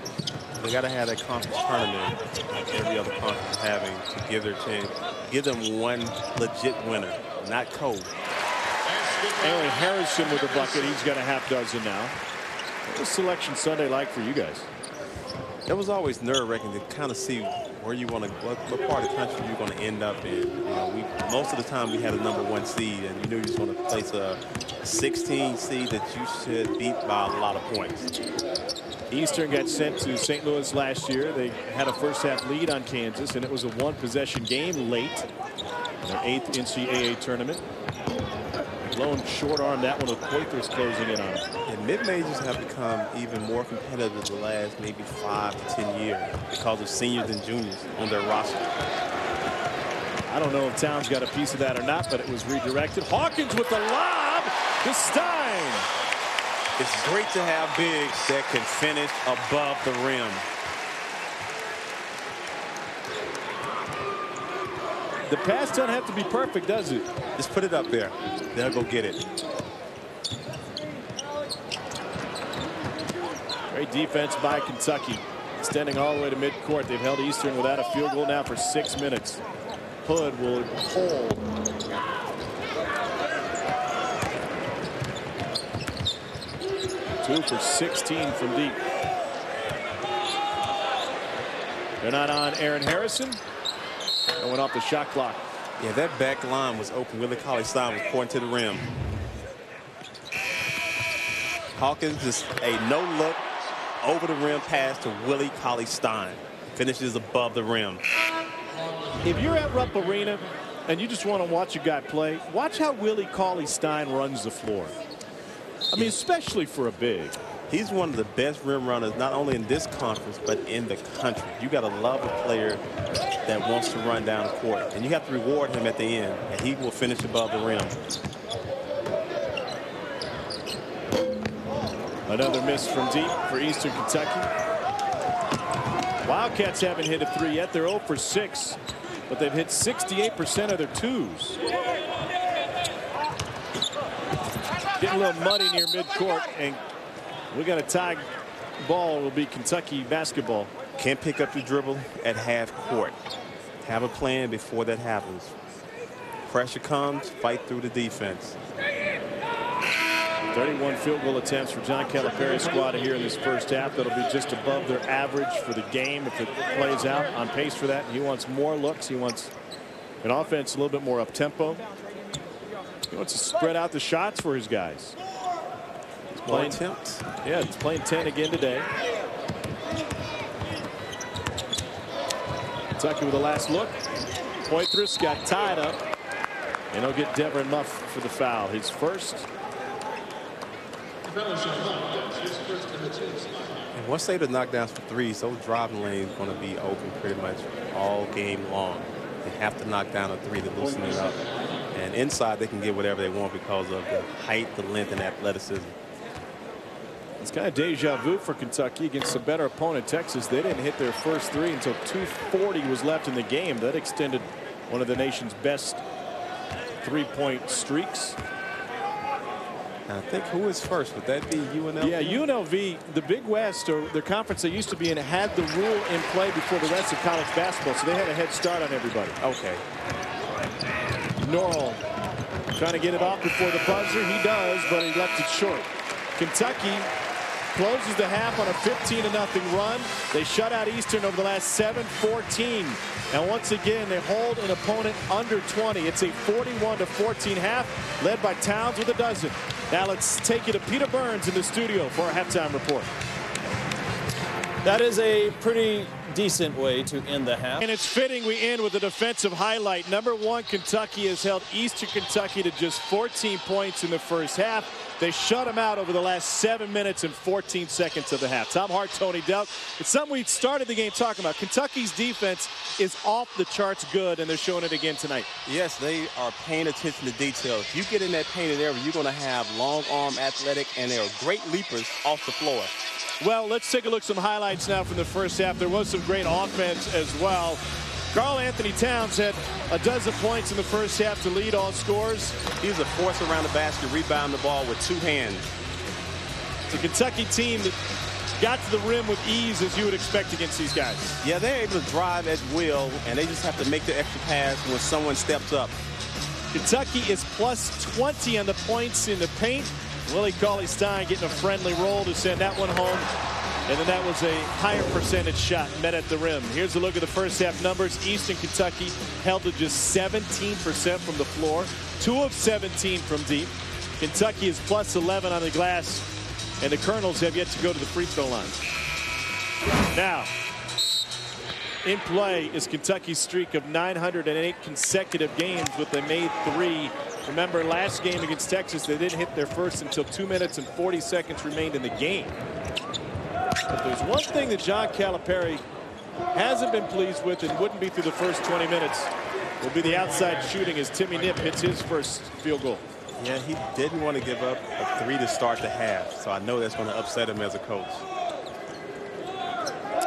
They got to have that conference tournament like every other conference is having to give their team, give them one legit winner, not cold. Aaron Harrison with a bucket. He's got a half dozen now. What was Selection Sunday like for you guys? It was always nerve-wracking to kind of see where you want to, what part of the country you're going to end up in. Most of the time we had a #1 seed, and you knew you was going to place a 16 seed that you should beat by a lot of points. Eastern got sent to St. Louis last year. They had a first-half lead on Kansas, and it was a 1-possession game late in their 8th NCAA tournament. Lone short arm that one with Poitras closing in on it. And mid-majors have become even more competitive the last maybe 5 to 10 years because of seniors and juniors on their roster. I don't know if Towns got a piece of that or not, but it was redirected. Hawkins with the lob to Stein. It's great to have bigs that can finish above the rim. The pass doesn't have to be perfect, does it? Just put it up there. They'll go get it. Great defense by Kentucky. Extending all the way to midcourt. They've held Eastern without a field goal now for 6 minutes. Hood will hold. Two for 16 from deep. They're not on Aaron Harrison. Going off the shot clock. Yeah, that back line was open. Willie Cauley-Stein was pointing to the rim. Hawkins just a no-look over the rim pass to Willie Cauley-Stein. Finishes above the rim. If you're at Rupp Arena and you just want to watch a guy play, watch how Willie Cauley-Stein runs the floor. I mean, especially for a big. He's one of the best rim runners, not only in this conference, but in the country. You got to love a player that wants to run down the court, and you have to reward him at the end, and he will finish above the rim. Another miss from deep for Eastern Kentucky. Wildcats haven't hit a 3 yet. They're 0 for 6, but they've hit 68% of their 2s. Getting a little muddy near midcourt, and we got a tie ball. Will be Kentucky basketball. Can't pick up your dribble at half court. Have a plan before that happens. Pressure comes, fight through the defense. 31 field goal attempts for John Calipari's squad here in this first half. That'll be just above their average for the game if it plays out. On pace for that. He wants more looks. He wants an offense a little bit more up-tempo. He wants to spread out the shots for his guys. He's playing attempts. Yeah, he's playing 10 again today. Kentucky with the last look. Poitras got tied up. And he'll get Devin Muff for the foul. His first. And once they have knockdowns for threes, those driving lanes are going to be open pretty much all game long. They have to knock down a three to loosen it up. And inside, they can get whatever they want because of the height, the length, and athleticism. It's kind of deja vu for Kentucky against a better opponent, Texas. They didn't hit their first three until 2:40 was left in the game. That extended one of the nation's best three-point streaks. I think who is first? Would that be UNLV? Yeah, UNLV, the Big West, or the conference they used to be in, had the rule in play before the rest of college basketball, so they had a head start on everybody. Okay. Norrell trying to get it off before the buzzer. He does, but he left it short. Kentucky closes the half on a 15-0 run. They shut out Eastern over the last 7-14. And once again, they hold an opponent under 20. It's a 41-14 half, led by Towns with a dozen. Now let's take you to Peter Burns in the studio for a halftime report. That is a pretty decent way to end the half. And it's fitting we end with a defensive highlight. Number one, Kentucky has held Eastern Kentucky to just 14 points in the first half. They shut them out over the last 7 minutes and 14 seconds of the half. Tom Hart, Tony Delk. It's something we started the game talking about. Kentucky's defense is off the charts good, and they're showing it again tonight. Yes, they are paying attention to detail. If you get in that painted area, you're going to have long arm athletic, and they are great leapers off the floor. Well, let's take a look at some highlights now from the first half. There was some great offense as well. Karl-Anthony Towns had a dozen points in the first half to lead all scores. He's a force around the basket, rebound the ball with two hands. It's a Kentucky team that got to the rim with ease, as you would expect against these guys. Yeah, they're able to drive at will, and they just have to make the extra pass when someone steps up. Kentucky is plus 20 on the points in the paint. Willie Cauley-Stein getting a friendly roll to send that one home. And then that was a higher percentage shot met at the rim. Here's a look at the first half numbers. Eastern Kentucky held to just 17% from the floor, 2 of 17 from deep. Kentucky is plus 11 on the glass, and the Colonels have yet to go to the free throw line. Now, in play is Kentucky's streak of 908 consecutive games with a made three. Remember, last game against Texas, they didn't hit their first until 2 minutes and 40 seconds remained in the game. But there's one thing that John Calipari hasn't been pleased with and wouldn't be through the first 20 minutes will be the outside shooting as Timmy Nip hits his first field goal. Yeah, he didn't want to give up a three to start the half, so I know that's going to upset him as a coach.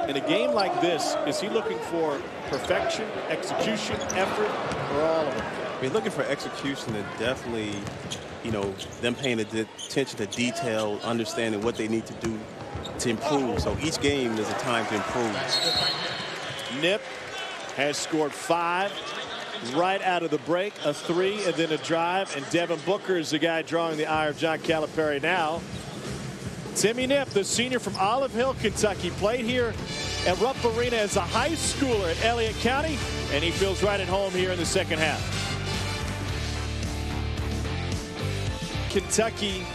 In a game like this, is he looking for perfection, execution, effort, or all of it? We're looking for execution and definitely, you know, them paying attention to detail, understanding what they need to do to improve. So each game is a time to improve. Nip has scored 5 right out of the break, a 3 and then a drive, and Devin Booker is the guy drawing the ire of John Calipari now. Timmy Nip, the senior from Olive Hill, Kentucky, played here at Rupp Arena as a high schooler at Elliott County, and he feels right at home here in the second half. Kentucky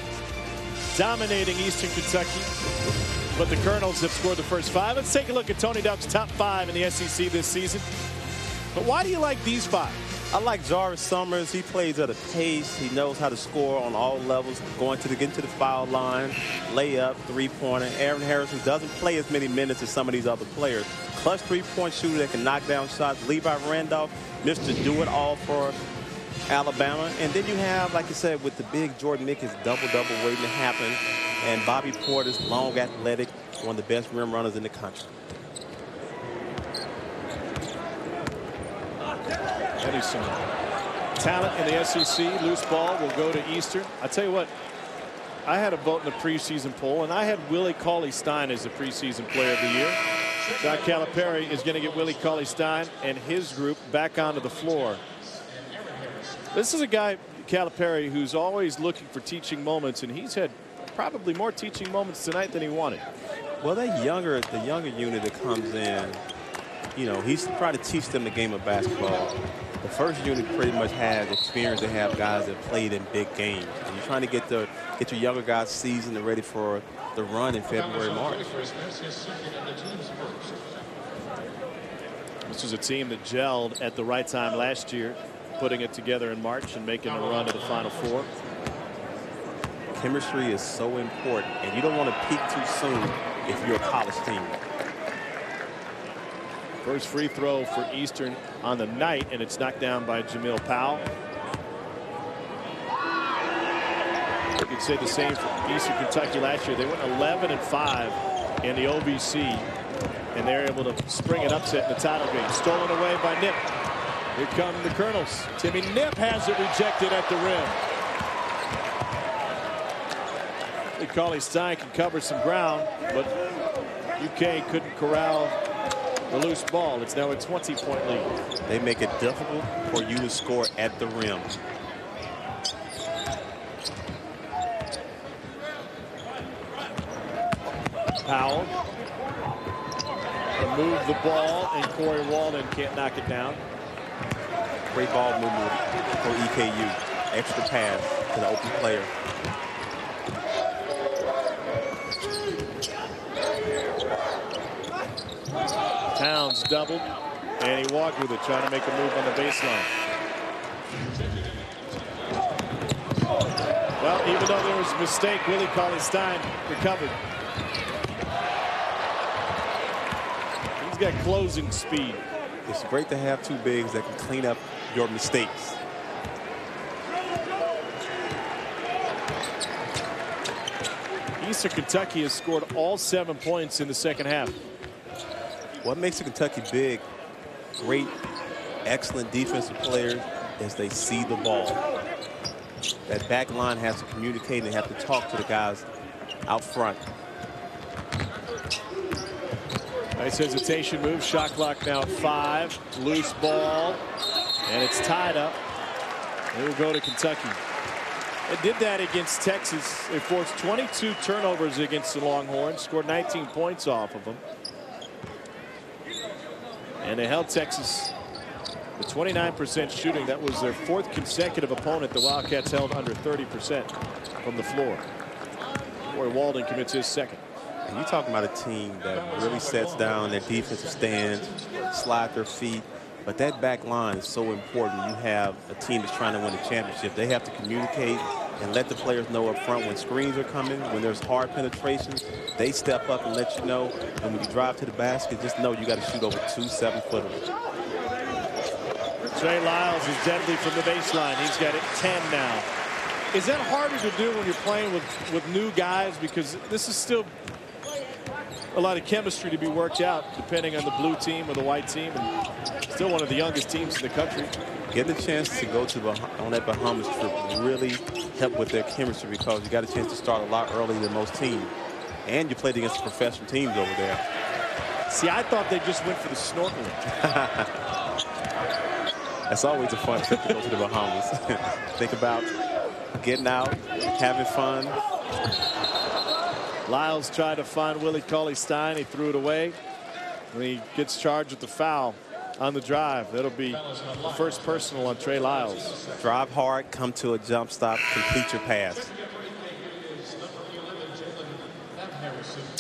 dominating Eastern Kentucky, but the Colonels have scored the first 5. Let's take a look at Tony Delk's top 5 in the SEC this season. But why do you like these 5? I like Jarvis Summers. He plays at a pace. He knows how to score on all levels, getting to the foul line, layup, three-pointer. Aaron Harrison doesn't play as many minutes as some of these other players. Clutch three-point shooter that can knock down shots. Levi Randolph, Mr. Do-It-All for Alabama. And then you have, like you said, with the big Jordan Mickens double-double waiting to happen. And Bobby Portis, long, athletic, one of the best rim runners in the country. Some talent in the SEC. Loose ball will go to Eastern. I tell you what, I had a vote in the preseason poll, and I had Willie Cauley-Stein as the preseason player of the year. John Calipari is going to get Willie Cauley-Stein and his group back onto the floor. This is a guy, Calipari, who's always looking for teaching moments, and he's had probably more teaching moments tonight than he wanted. Well, the younger unit that comes in, you know, he's trying to teach them the game of basketball. The first unit pretty much has experience. They have guys that played in big games. And you're trying to get your younger guys seasoned and ready for the run in February, March. This is a team that gelled at the right time last year. putting it together in March and making a run to the Final Four. Chemistry is so important, and you don't want to peak too soon if you're a college team. First free throw for Eastern on the night, and it's knocked down by Jamil Powell. You could say the same for Eastern Kentucky last year. They went 11-5 in the OVC, and they're able to spring an upset in the title game. Stolen away by Nip. Here come the Colonels. Timmy Nip has it rejected at the rim. Cauley-Stein can cover some ground, but UK couldn't corral the loose ball. It's now a 20-point lead. They make it difficult for you to score at the rim. Powell to move the ball, and Corey Walden can't knock it down. Great ball movement for EKU. Extra pass to the open player. Towns doubled, and he walked with it, trying to make a move on the baseline. Well, even though there was a mistake, Willie Cauley-Stein recovered. He's got closing speed. It's great to have two bigs that can clean up your mistakes. Eastern Kentucky has scored all 7 points in the second half. What makes a Kentucky big, great, excellent defensive players is they see the ball. That back line has to communicate and they have to talk to the guys out front. Nice hesitation move. Shot clock now at 5. Loose ball, and it's tied up. It will go to Kentucky. They did that against Texas. They forced 22 turnovers against the Longhorns, scored 19 points off of them. And they held Texas with 29% shooting. That was their 4th consecutive opponent the Wildcats held under 30% from the floor. Corey Walden commits his 2nd. And you're talking about a team that really sets down their defensive stands, slide their feet. But that back line is so important. You have a team that's trying to win a championship. They have to communicate and let the players know up front when screens are coming, when there's hard penetration, they step up and let you know. And when you drive to the basket, just know you got to shoot over 2 7-footers. Trey Lyles is deadly from the baseline. He's got it 10 now. Is that harder to do when you're playing with new guys? Because this is still a lot of chemistry to be worked out, depending on the blue team or the white team, and still one of the youngest teams in the country. Getting a chance to go to on that Bahamas trip really helped with their chemistry because you got a chance to start a lot earlier than most teams, and you played against professional teams over there. See, I thought they just went for the snorkeling. That's always a fun trip to go to the Bahamas. Think about getting out, having fun. Lyles tried to find Willie Cauley-Stein. He threw it away. And he gets charged with the foul on the drive. That'll be the first personal on Trey Lyles. Drive hard, come to a jump stop, complete your pass.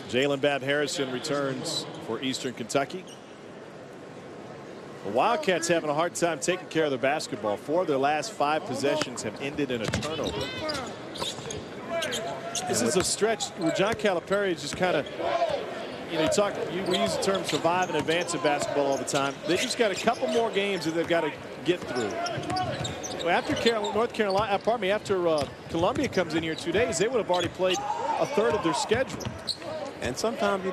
Jalen Bab Harrison returns for Eastern Kentucky. The Wildcats having a hard time taking care of their basketball. 4 of their last 5 possessions have ended in a turnover. This is a stretch where John Calipari is just kind of, we use the term survive and advance in basketball all the time. They just got a couple more games that they've got to get through. After after Columbia comes in here in 2 days, they would have already played a third of their schedule. And sometimes,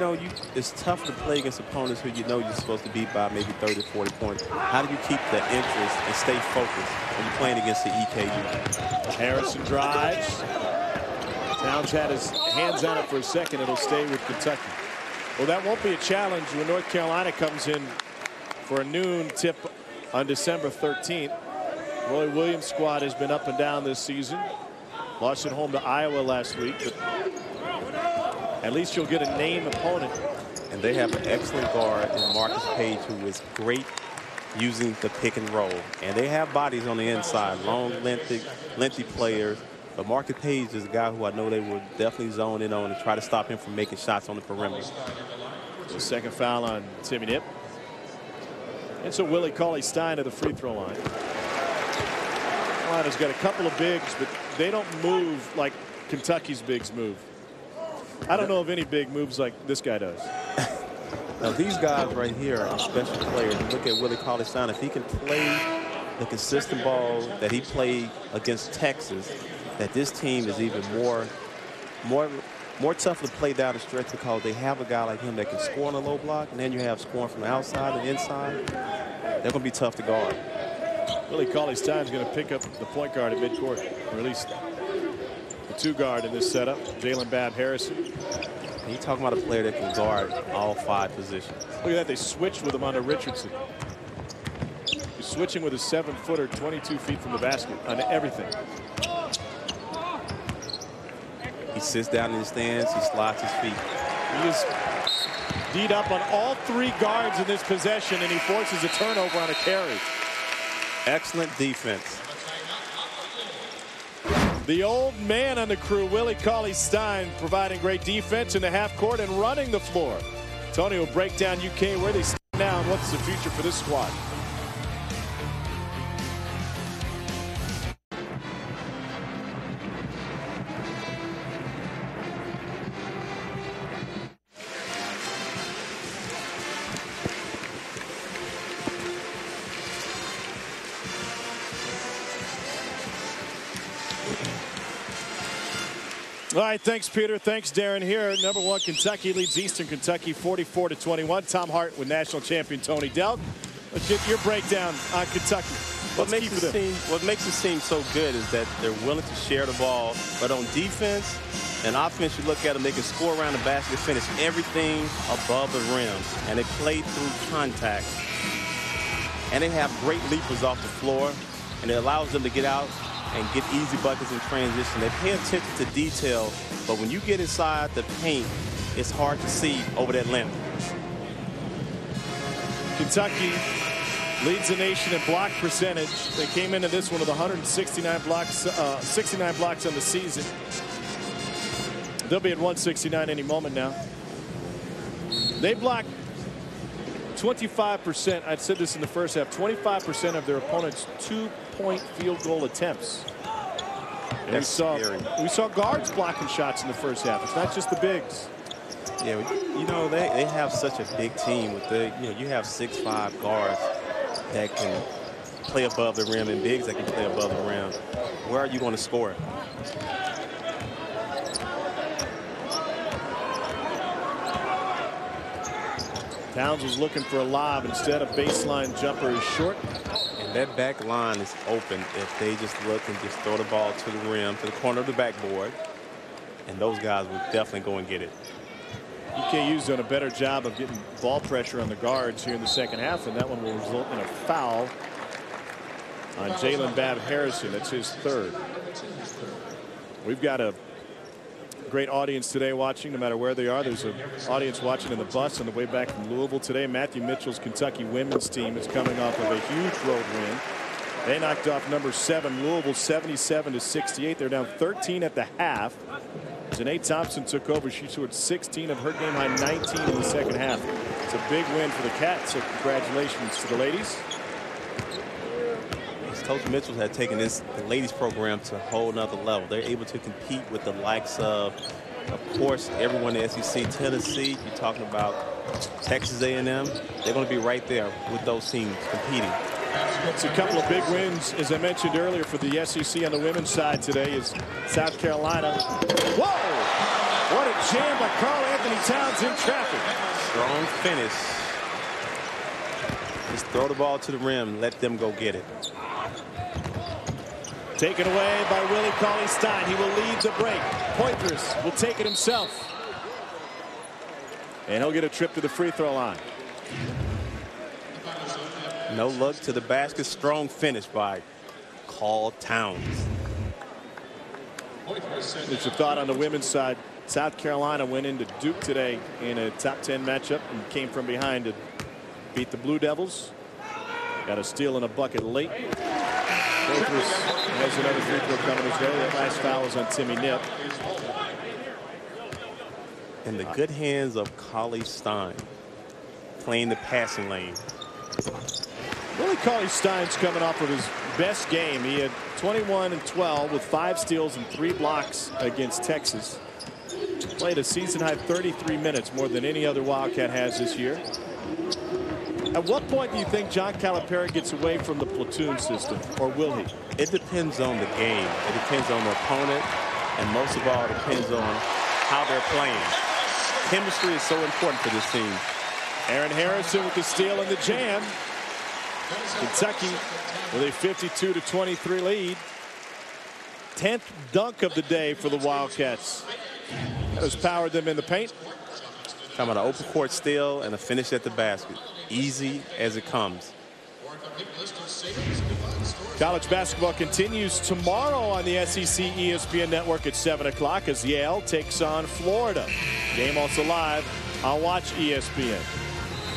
it's tough to play against opponents who you're supposed to beat by maybe 30, 40 points. How do you keep the interest and stay focused when you're playing against the EKU? Harrison drives. Towns had his hands on it for a second. It'll stay with Kentucky. Well, that won't be a challenge when North Carolina comes in for a noon tip on December 13th. Roy Williams' squad has been up and down this season. Lost at home to Iowa last week, but at least you'll get a name opponent. And they have an excellent guard in Marcus Page, who is great using the pick and roll. And they have bodies on the inside, long, lengthy players. But Marcus Page is a guy who I know they will definitely zone in on and try to stop him from making shots on the perimeter. So 2nd foul on Timmy Nip. And so Willie Cauley-Stein at the free throw line. Carolina's got a couple of bigs, but they don't move like Kentucky's bigs move. I don't know of any big moves like this guy does. Now, these guys right here are special players. Look at Willie Cauley-Stein. If he can play the consistent ball that he played against Texas, that this team is even more tough to play down the stretch because they have a guy like him that can score on a low block, and then you have scoring from the outside and inside. They're going to be tough to guard. Willie Cauley-Stein is going to pick up the point guard at midcourt, or at least the two guard in this setup, Jalen Bab Harrison. You're talking about a player that can guard all 5 positions. Look at that. They switched with him onto Richardson. He's switching with a 7-footer 22 feet from the basket on everything. He sits down in the stands. He slides his feet. He is D'd up on all 3 guards in this possession, and he forces a turnover on a carry. Excellent defense. The old man on the crew, Willie Cauley-Stein, providing great defense in the half court and running the floor. Tony will break down UK, where they stand now, and what's the future for this squad. All right, thanks, Peter. Thanks, Darren. Here, #1 Kentucky leads Eastern Kentucky 44-21. Tom Hart with national champion Tony Delk. Let's get your breakdown on Kentucky. What makes it seem so good is that they're willing to share the ball, but on defense and offense, you look at them, they can score around the basket, finish everything above the rim, and they play through contact. And they have great leapers off the floor, and it allows them to get out and get easy buckets in transition. They pay attention to detail, but when you get inside the paint, it's hard to see over that length. Kentucky leads the nation in block percentage. They came into this one with 169 blocks, 69 blocks on the season. They'll be at 169 any moment now. They block 25%. I said this in the first half. 25% of their opponents' 2-point field goal attempts. And we saw guards blocking shots in the first half. It's not just the bigs. Yeah, you know, they have such a big team with you have 6'5" guards that can play above the rim and bigs that can play above the rim. Where are you going to score it? Towns was looking for a lob. Instead, a baseline jumper is short. And that back line is open if they just look and just throw the ball to the rim, to the corner of the backboard. And those guys will definitely go and get it. UKU's done a better job of getting ball pressure on the guards here in the second half, and that one will result in a foul on Jalen Bab Harrison. That's his 3rd. We've got a great audience today watching, no matter where they are. There's an audience watching in the bus on the way back from Louisville today. Matthew Mitchell's Kentucky women's team is coming off of a huge road win. They knocked off #7 Louisville 77-68. They're down 13 at the half. Janae Thompson took over. She scored 16 of her game high 19 in the second half. It's a big win for the Cats, so congratulations to the ladies. Coach Mitchell had taken the ladies program to a whole nother level. They're able to compete with the likes of course, everyone in the SEC, Tennessee. You're talking about Texas A&M. They're going to be right there with those teams competing. It's a couple of big wins, as I mentioned earlier, for the SEC on the women's side today is South Carolina. Whoa! What a jam by Karl Anthony Towns in traffic. Strong finish. Just throw the ball to the rim and let them go get it. Taken away by Willie Cauley-Stein. He will lead the break. Poitras will take it himself. And he'll get a trip to the free throw line. No look to the basket. Strong finish by Karl Towns. There's a thought on the women's side. South Carolina went into Duke today in a top 10 matchup and came from behind to beat the Blue Devils. Got a steal and a bucket late. Poitras has another free throw coming his way. That last foul is on Timmy Nip. In the good hands of Cauley-Stein, playing the passing lane. Willie Cauley-Stein's coming off of his best game. He had 21 and 12 with 5 steals and 3 blocks against Texas. Played a season-high 33 minutes, more than any other Wildcat has this year. At what point do you think John Calipari gets away from the platoon system, or will he? It depends on the game. It depends on the opponent, and most of all, it depends on how they're playing. Chemistry is so important for this team. Aaron Harrison with the steal and the jam. Kentucky with a 52-23 lead. 10th dunk of the day for the Wildcats. That has powered them in the paint. Talking about an open court steal and a finish at the basket. Easy as it comes. College basketball continues tomorrow on the SEC ESPN network at 7 o'clock as Yale takes on Florida. Game also live on Watch ESPN.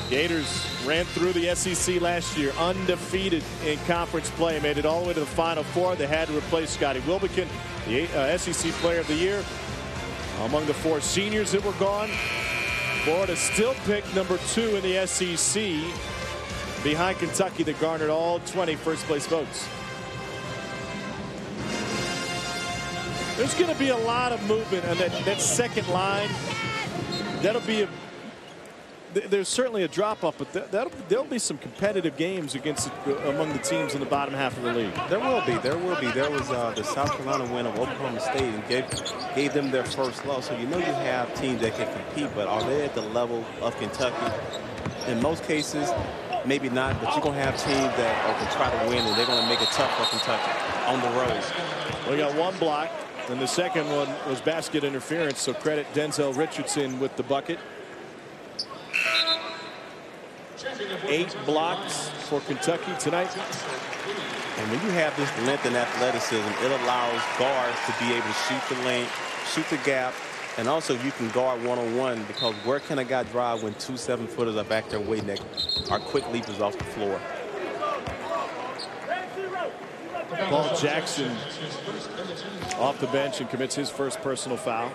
Gators ran through the SEC last year, undefeated in conference play, made it all the way to the Final Four. They had to replace Scotty Wilbekin, the SEC Player of the Year. Among the 4 seniors that were gone, Florida still picked number 2 in the SEC behind Kentucky that garnered all 20 first-place votes. There's going to be a lot of movement on that second line. That'll be there's certainly a drop-off, but there'll be some competitive games among the teams in the bottom half of the league. There will be. There was the South Carolina win of Oklahoma State and gave them their first loss. So you know you have teams that can compete, but are they at the level of Kentucky? In most cases, maybe not, but you're going to have teams that can try to win, and they're going to make it tough for Kentucky on the road. We got 1 block, and the second one was basket interference, so credit Denzel Richardson with the bucket. 8 blocks for Kentucky tonight. And when you have this length and athleticism, it allows guards to be able to shoot the lane, shoot the gap, and also you can guard one-on-one, because where can a guy drive when 2 7-footers are back there waiting, are quick leapers off the floor? Paul Jackson off the bench and commits his first personal foul.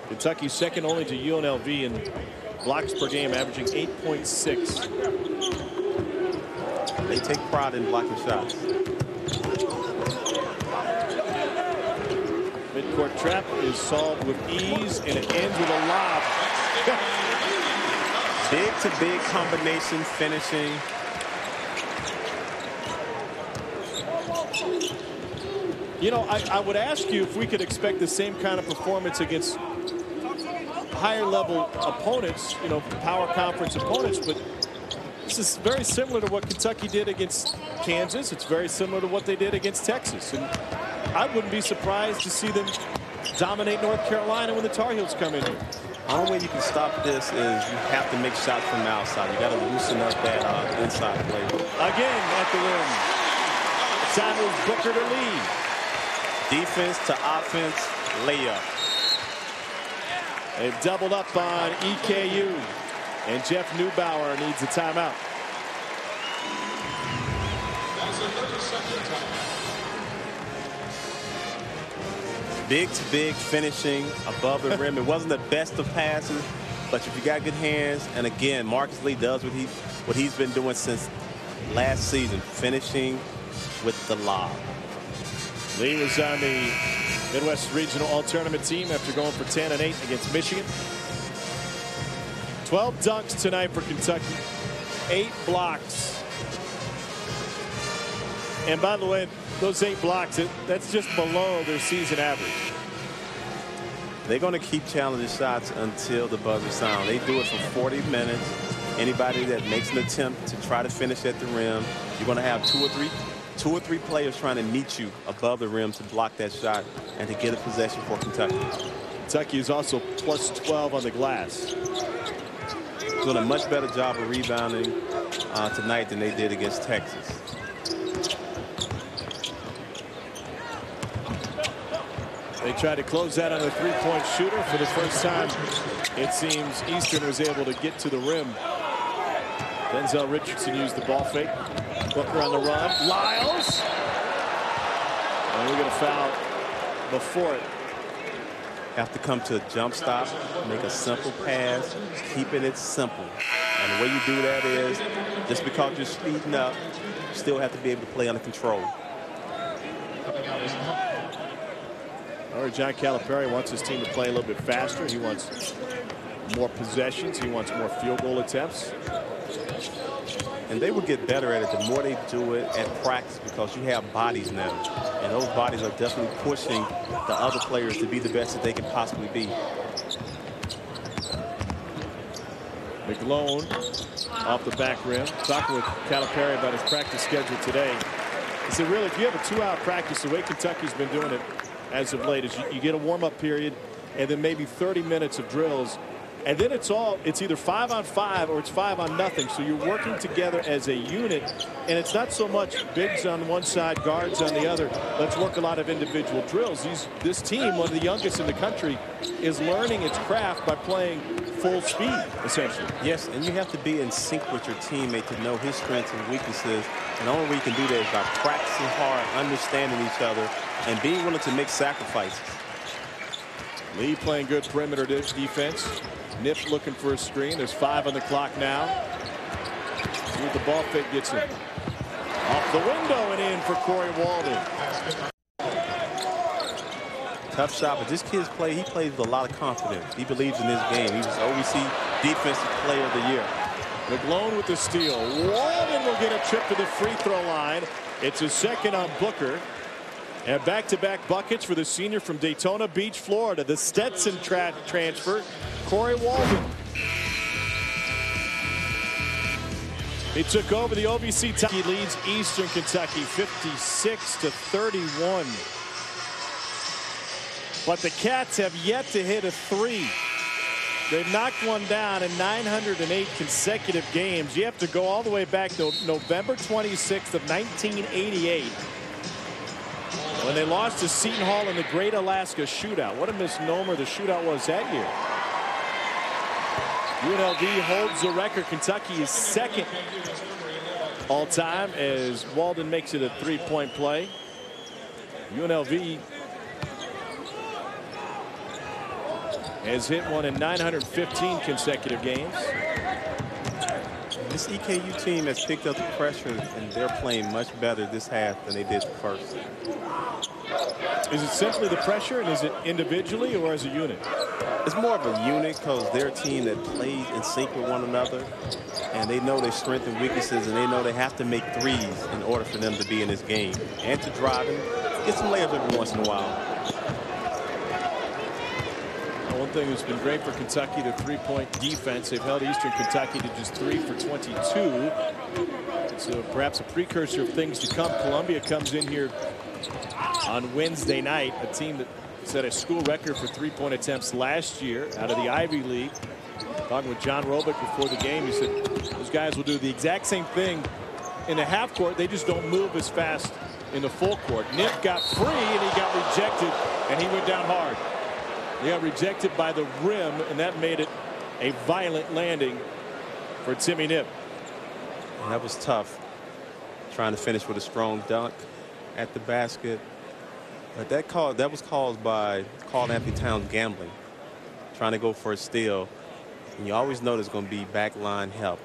Kentucky second only to UNLV in blocks per game, averaging 8.6. They take pride in blocking shots. Midcourt trap is solved with ease, and it ends with a lob. Big-to-big combination finishing. You know, I would ask you if we could expect the same kind of performance against higher level opponents, you know, power conference opponents, but this is very similar to what Kentucky did against Kansas. It's very similar to what they did against Texas, and I wouldn't be surprised to see them dominate North Carolina when the Tar Heels come in here. The only way you can stop this is you have to make shots from the outside. You got to loosen up that inside play. Again at the rim. Time was Booker to lead. Defense to offense, layup. They've doubled up on EKU, and Jeff Neubauer needs a timeout. Big-to-big finishing above the rim. It wasn't the best of passes, but if you got good hands, and again, Marcus Lee does what he's been doing since last season, finishing with the lob. Lee was on the Midwest Regional All-Tournament team after going for 10 and 8 against Michigan. 12 dunks tonight for Kentucky. 8 blocks. And by the way, those 8 blocks, that's just below their season average. They're going to keep challenging shots until the buzzer sounds. They do it for 40 minutes. Anybody that makes an attempt to try to finish at the rim, you're going to have two or three players trying to meet you above the rim to block that shot and to get a possession for Kentucky. Kentucky is also plus 12 on the glass. Doing a much better job of rebounding tonight than they did against Texas. They tried to close that on a three-point shooter. For the first time, it seems Eastern was able to get to the rim. Denzel Richardson used the ball fake. Booker on the run. Lyles. And we get a foul before it. have to come to a jump stop, make a simple pass, keeping it simple. And the way you do that is, just because you're speeding up, you still have to be able to play under control. John Calipari wants his team to play a little bit faster. He wants more possessions. He wants more field goal attempts. And they will get better at it the more they do it at practice, because you have bodies now. And those bodies are definitely pushing the other players to be the best that they can possibly be. McGlone off the back rim. Talking with Calipari about his practice schedule today. He said, really, if you have a 2-hour practice, the way Kentucky's been doing it as of late is you get a warm-up period and then maybe 30 minutes of drills. And then it's either 5-on-5 or it's 5-on-nothing. So you're working together as a unit, and it's not so much bigs on one side, guards on the other. Let's work a lot of individual drills. This team, one of the youngest in the country, is learning its craft by playing full speed, essentially. Yes, and you have to be in sync with your teammate to know his strengths and weaknesses. And the only way you can do that is by practicing hard, understanding each other, and being willing to make sacrifices. Lee playing good perimeter defense. Nip looking for a screen. There's 5 on the clock now. See what the ball fake gets him. Off the window and in for Corey Walden. Tough shot, but this kid's he plays with a lot of confidence. He believes in his game. He was OVC Defensive Player of the Year. McGlone with the steal. Walden will get a trip to the free throw line. It's his second on Booker. And back-to-back buckets for the senior from Daytona Beach, Florida. The Stetson transfer, Corey Walden. He took over the OVC. He leads Eastern Kentucky 56-31. But the Cats have yet to hit a 3. They've knocked one down in 908 consecutive games. You have to go all the way back to November 26th of 1988. When they lost to Seton Hall in the Great Alaska Shootout. What a misnomer the shootout was that year. UNLV holds the record. Kentucky is second all time as Walden makes it a 3-point play. UNLV has hit one in 915 consecutive games. This EKU team has picked up the pressure, and they're playing much better this half than they did the first. Is it simply the pressure, and is it individually or as a unit? It's more of a unit because they're a team that plays in sync with one another, and they know their strengths and weaknesses, and they know they have to make threes in order for them to be in this game and to drive and get some layups every once in a while. One thing that's been great for Kentucky, the 3-point defense. They've held Eastern Kentucky to just 3 for 22. So perhaps a precursor of things to come. Columbia comes in here on Wednesday night, a team that set a school record for 3-point attempts last year out of the Ivy League. Talking with John Robick before the game, he said those guys will do the exact same thing in the half court. They just don't move as fast in the full court. Nip got free and he got rejected, and he went down hard. He got rejected by the rim, and that made it a violent landing for Timmy Nip. And that was tough, trying to finish with a strong dunk at the basket. But that was caused by Karl Anthony Towns gambling, trying to go for a steal. And you always know there's going to be backline help.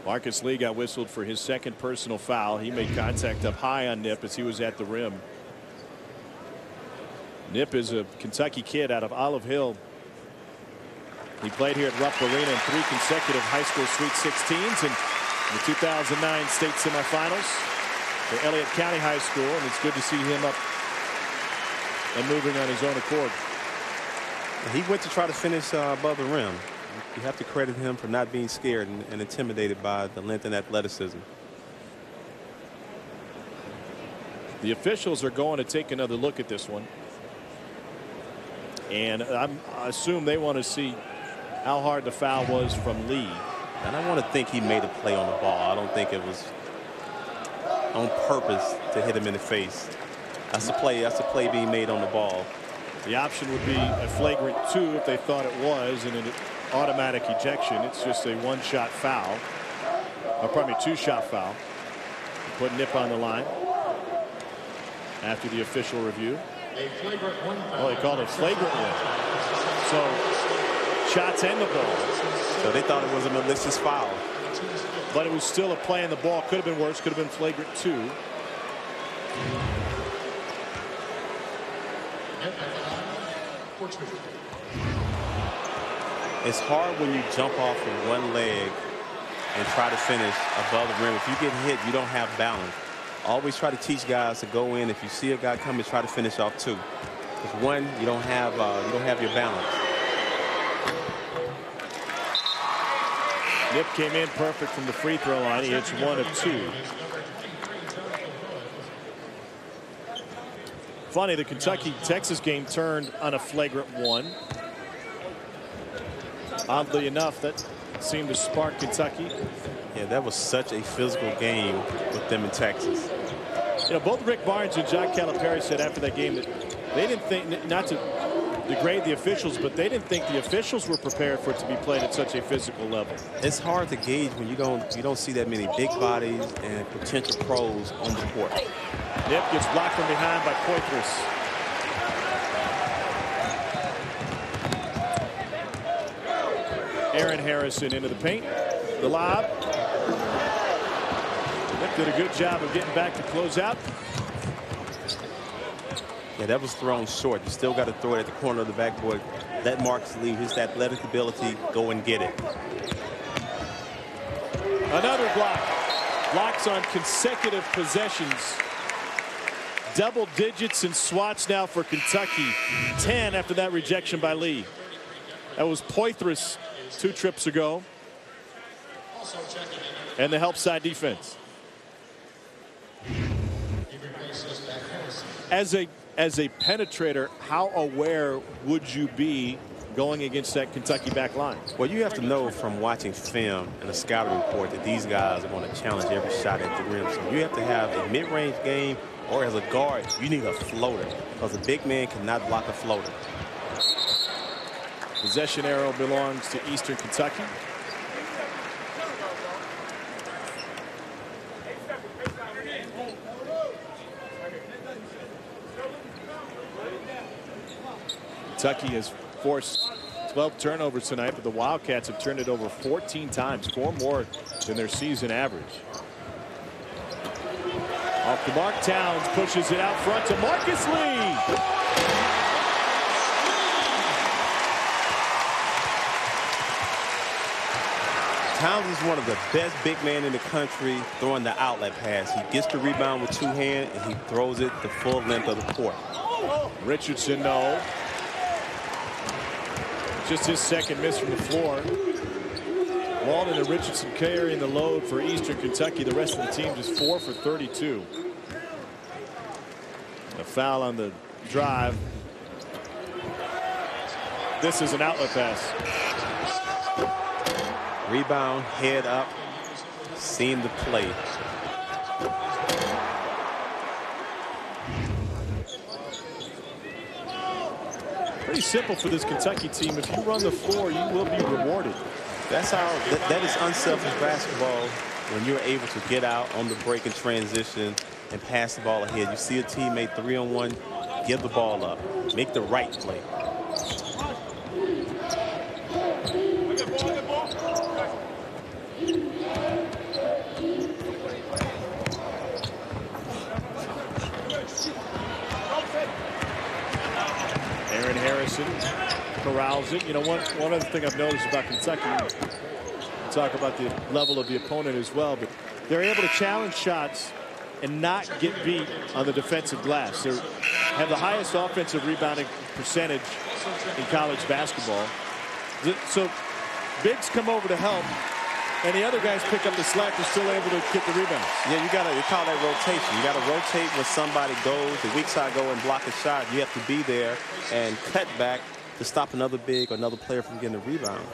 Marcus Lee got whistled for his second personal foul. He made contact up high on Nip as he was at the rim. Nip is a Kentucky kid out of Olive Hill. He played here at Rupp Arena in 3 consecutive high school Sweet 16s and in the 2009 state semifinals for Elliott County High School, and it's good to see him up and moving on his own accord. He went to try to finish above the rim. You have to credit him for not being scared and intimidated by the length and athleticism. The officials are going to take another look at this one. And I assume they want to see how hard the foul was from Lee. And I want to think he made a play on the ball. I don't think it was on purpose to hit him in the face. That's a play being made on the ball. The option would be a flagrant 2 if they thought it was, and an automatic ejection. It's just a 1-shot foul. Or pardon me, 2-shot foul. Put Nip on the line. after the official review. Oh, they called it flagrant one. So shots and the ball. So they thought it was a malicious foul. But it was still a play in the ball. Could have been worse. Could have been flagrant too. It's hard when you jump off with one leg and try to finish above the rim. If you get hit, you don't have balance. Always try to teach guys to go in. If you see a guy coming, try to finish off two. Because one, you don't have your balance. Nip came in perfect from the free throw line. He hits 1 of 2. Funny, the Kentucky-Texas game turned on a flagrant one. Oddly enough, that seemed to spark Kentucky. Yeah, that was such a physical game with them in Texas. You know, both Rick Barnes and John Calipari said after that game that they didn't think, not to degrade the officials, but they didn't think the officials were prepared for it to be played at such a physical level. It's hard to gauge when you don't see that many big bodies and potential pros on the court. Nip gets blocked from behind by Poitras. Aaron Harrison into the paint. The lob. Nip did a good job of getting back to close out. Yeah, that was thrown short. You still got to throw it at the corner of the backboard. Let Marcus Lee, his athletic ability, go and get it. Another block. Blocks on consecutive possessions. Double digits in swats now for Kentucky. 10 after that rejection by Lee. That was Poitras 2 trips ago. And the help side defense. As a penetrator, how aware would you be going against that Kentucky back line? Well, you have to know from watching film and a scouting report that these guys are going to challenge every shot at the rim. So you have to have a mid-range game, or as a guard, you need a floater, because a big man cannot block a floater. Possession arrow belongs to Eastern Kentucky. Kentucky has forced 12 turnovers tonight, but the Wildcats have turned it over 14 times, 4 more than their season average. Off the mark, Towns pushes it out front to Marcus Lee. Towns is one of the best big men in the country throwing the outlet pass. He gets the rebound with 2 hands and he throws it the full length of the court. Richardson, no. Just his second miss from the floor. Walden and Richardson carrying the load for Eastern Kentucky. The rest of the team just 4 for 32. A foul on the drive. This is an outlet pass. Rebound, head up, seeing the play. Pretty simple for this Kentucky team. If you run the floor, you will be rewarded. That's how that is unselfish basketball, when you're able to get out on the break and transition and pass the ball ahead. You see a teammate 3-on-1, give the ball up, make the right play. Aaron Harrison corrals it. You know, one other thing I've noticed about Kentucky, we'll talk about the level of the opponent as well, but they're able to challenge shots and not get beat on the defensive glass. They have the highest offensive rebounding percentage in college basketball. So bigs come over to help, and the other guys pick up the slack. They're still able to get the rebounds. Yeah, you call that rotation. You got to rotate when somebody goes, the weak side go and block a shot. You have to be there and cut back to stop another big or another player from getting a rebound.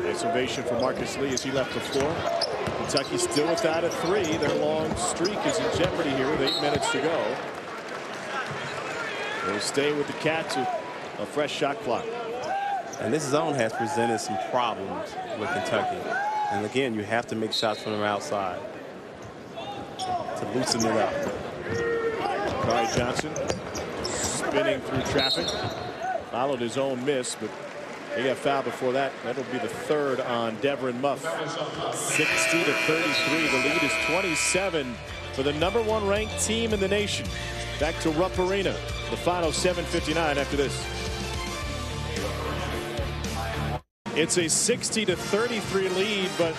Nice ovation for Marcus Lee as he left the floor. Kentucky still without a 3. Their long streak is in jeopardy here with 8 minutes to go. They'll stay with the Cats with a fresh shot clock. And this zone has presented some problems with Kentucky. And again, you have to make shots from the outside to loosen it up. Dakari Johnson spinning through traffic. Followed his own miss, but he got fouled before that. That'll be the third on Devrin Muff. 60 to 33. The lead is 27 for the #1 ranked team in the nation. Back to Rupp Arena. The final 7:59 after this. It's a 60 to 33 lead, but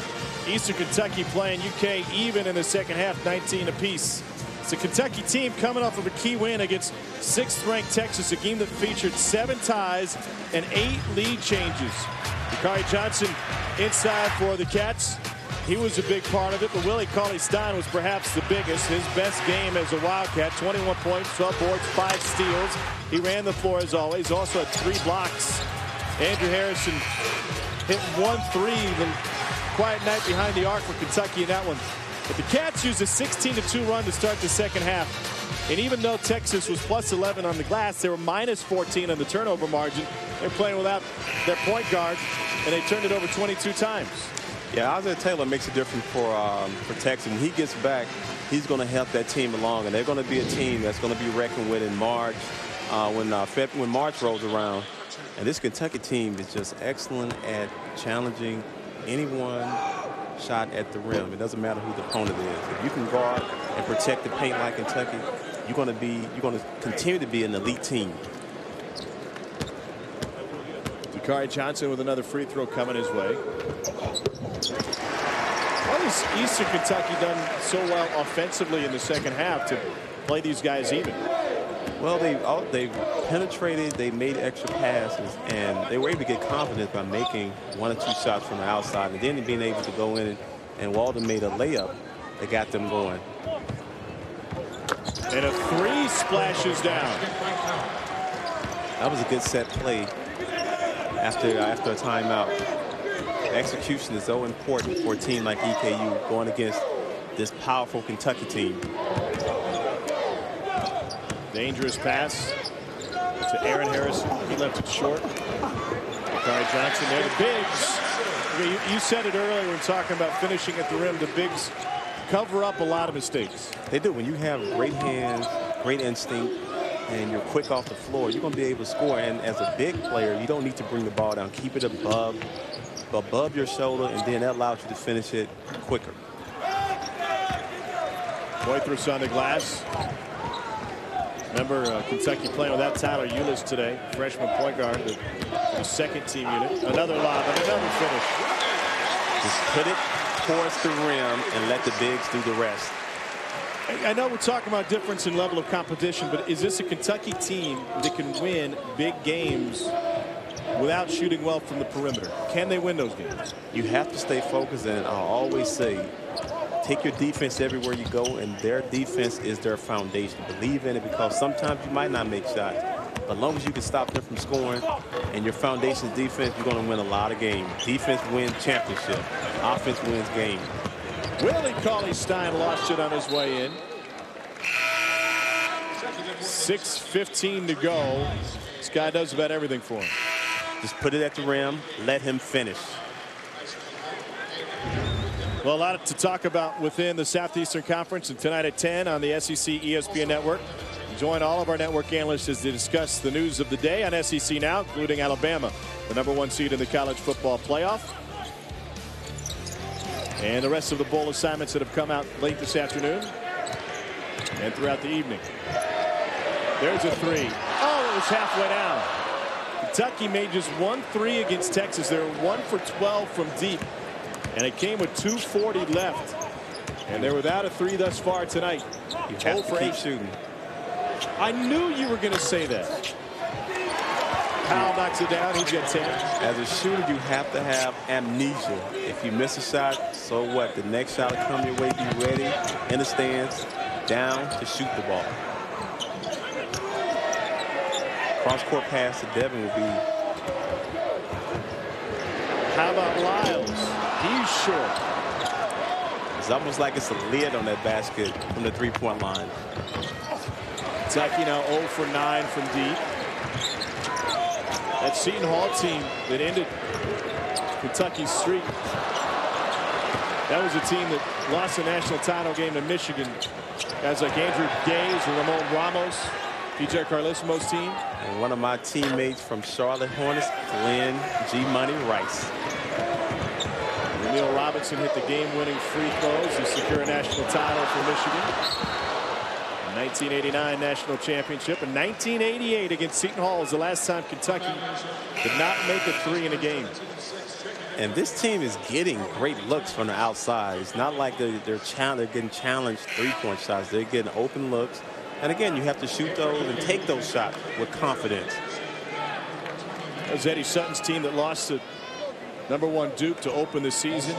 Eastern Kentucky playing UK even in the second half, 19 apiece. It's a Kentucky team coming off of a key win against 6th-ranked Texas, a game that featured 7 ties and 8 lead changes. Dakari Johnson inside for the Cats. He was a big part of it, but Willie Cauley-Stein was perhaps the biggest. His best game as a Wildcat, 21 points, 12 boards, 5 steals. He ran the floor as always. Also had 3 blocks. Andrew Harrison hit 1 3. The quiet night behind the arc for Kentucky in that one. But the Cats used a 16-2 run to start the second half. And even though Texas was plus 11 on the glass, they were minus 14 on the turnover margin. They're playing without their point guard, and they turned it over 22 times. Yeah, Isaiah Taylor makes a difference for Texas. When he gets back, he's going to help that team along, and they're going to be a team that's going to be reckoned with in March when March rolls around. And this Kentucky team is just excellent at challenging anyone shot at the rim. It doesn't matter who the opponent is. If you can guard and protect the paint like Kentucky, you're going to continue to be an elite team. Dakari Johnson with another free throw coming his way. What has Eastern Kentucky done so well offensively in the second half to play these guys even? Well, they've penetrated, they made extra passes, and they were able to get confidence by making 1 or 2 shots from the outside, and then being able to go in and Walden made a layup that got them going. And a 3 splashes down. That was a good set play after a timeout. Execution is so important for a team like EKU going against this powerful Kentucky team. Dangerous pass to Aaron Harrison. He left it short. Dakari Johnson there. The bigs. You said it earlier when talking about finishing at the rim. The bigs cover up a lot of mistakes. They do. When you have great hands, great instinct, and you're quick off the floor, you're going to be able to score. And as a big player, you don't need to bring the ball down. Keep it above your shoulder, and then that allows you to finish it quicker. Poitras on the glass. Remember, Kentucky playing without Tyler Ulis today, freshman point guard, the second team unit. Another lob and another finish. Just put it towards the rim and let the bigs do the rest. I know we're talking about difference in level of competition, but is this a Kentucky team that can win big games without shooting well from the perimeter? Can they win those games? You have to stay focused, and I'll always say, take your defense everywhere you go, and their defense is their foundation. Believe in it, because sometimes you might not make shots. But as long as you can stop them from scoring and your foundation is defense, you're going to win a lot of games. Defense wins championship. Offense wins games. Willie Cauley-Stein lost it on his way in. 6:15 to go. This guy does about everything for him. Just put it at the rim. Let him finish. Well, a lot to talk about within the Southeastern Conference, and tonight at 10 on the SEC ESPN Network. Join all of our network analysts as they discuss the news of the day on SEC Now, including Alabama, the #1 seed in the college football playoff. And the rest of the bowl assignments that have come out late this afternoon and throughout the evening. There's a 3. Oh, it was halfway down. Kentucky made just 1 3 against Texas. They were 1 for 12 from deep. And it came with 2:40 left. And they're without a 3 thus far tonight. You have to keep shooting. I knew you were going to say that. Powell knocks it down. He gets 10. As a shooter, you have to have amnesia. If you miss a shot, so what? The next shot will come your way. Be ready in the stands, down to shoot the ball. Cross-court pass to Devin will be. How about Lyles? He's short. It's almost like it's a lid on that basket from the three-point line. Kentucky now 0 for 9 from deep. That Seton Hall team that ended Kentucky's streak. That was a team that lost the national title game to Michigan Guys like Andrew Gaze and Ramon Ramos, PJ Carlesimo's team. And one of my teammates from Charlotte Hornets, Glenn G. Money Rice. Neil Robinson hit the game-winning free throws to secure a national title for Michigan. A 1989 national championship. In 1988 against Seton Hall was the last time Kentucky did not make a three in a game. And this team is getting great looks from the outside. It's not like they're getting challenged three-point shots. They're getting open looks. And again, you have to shoot those and take those shots with confidence. That was Eddie Sutton's team that lost to #1 Duke to open the season.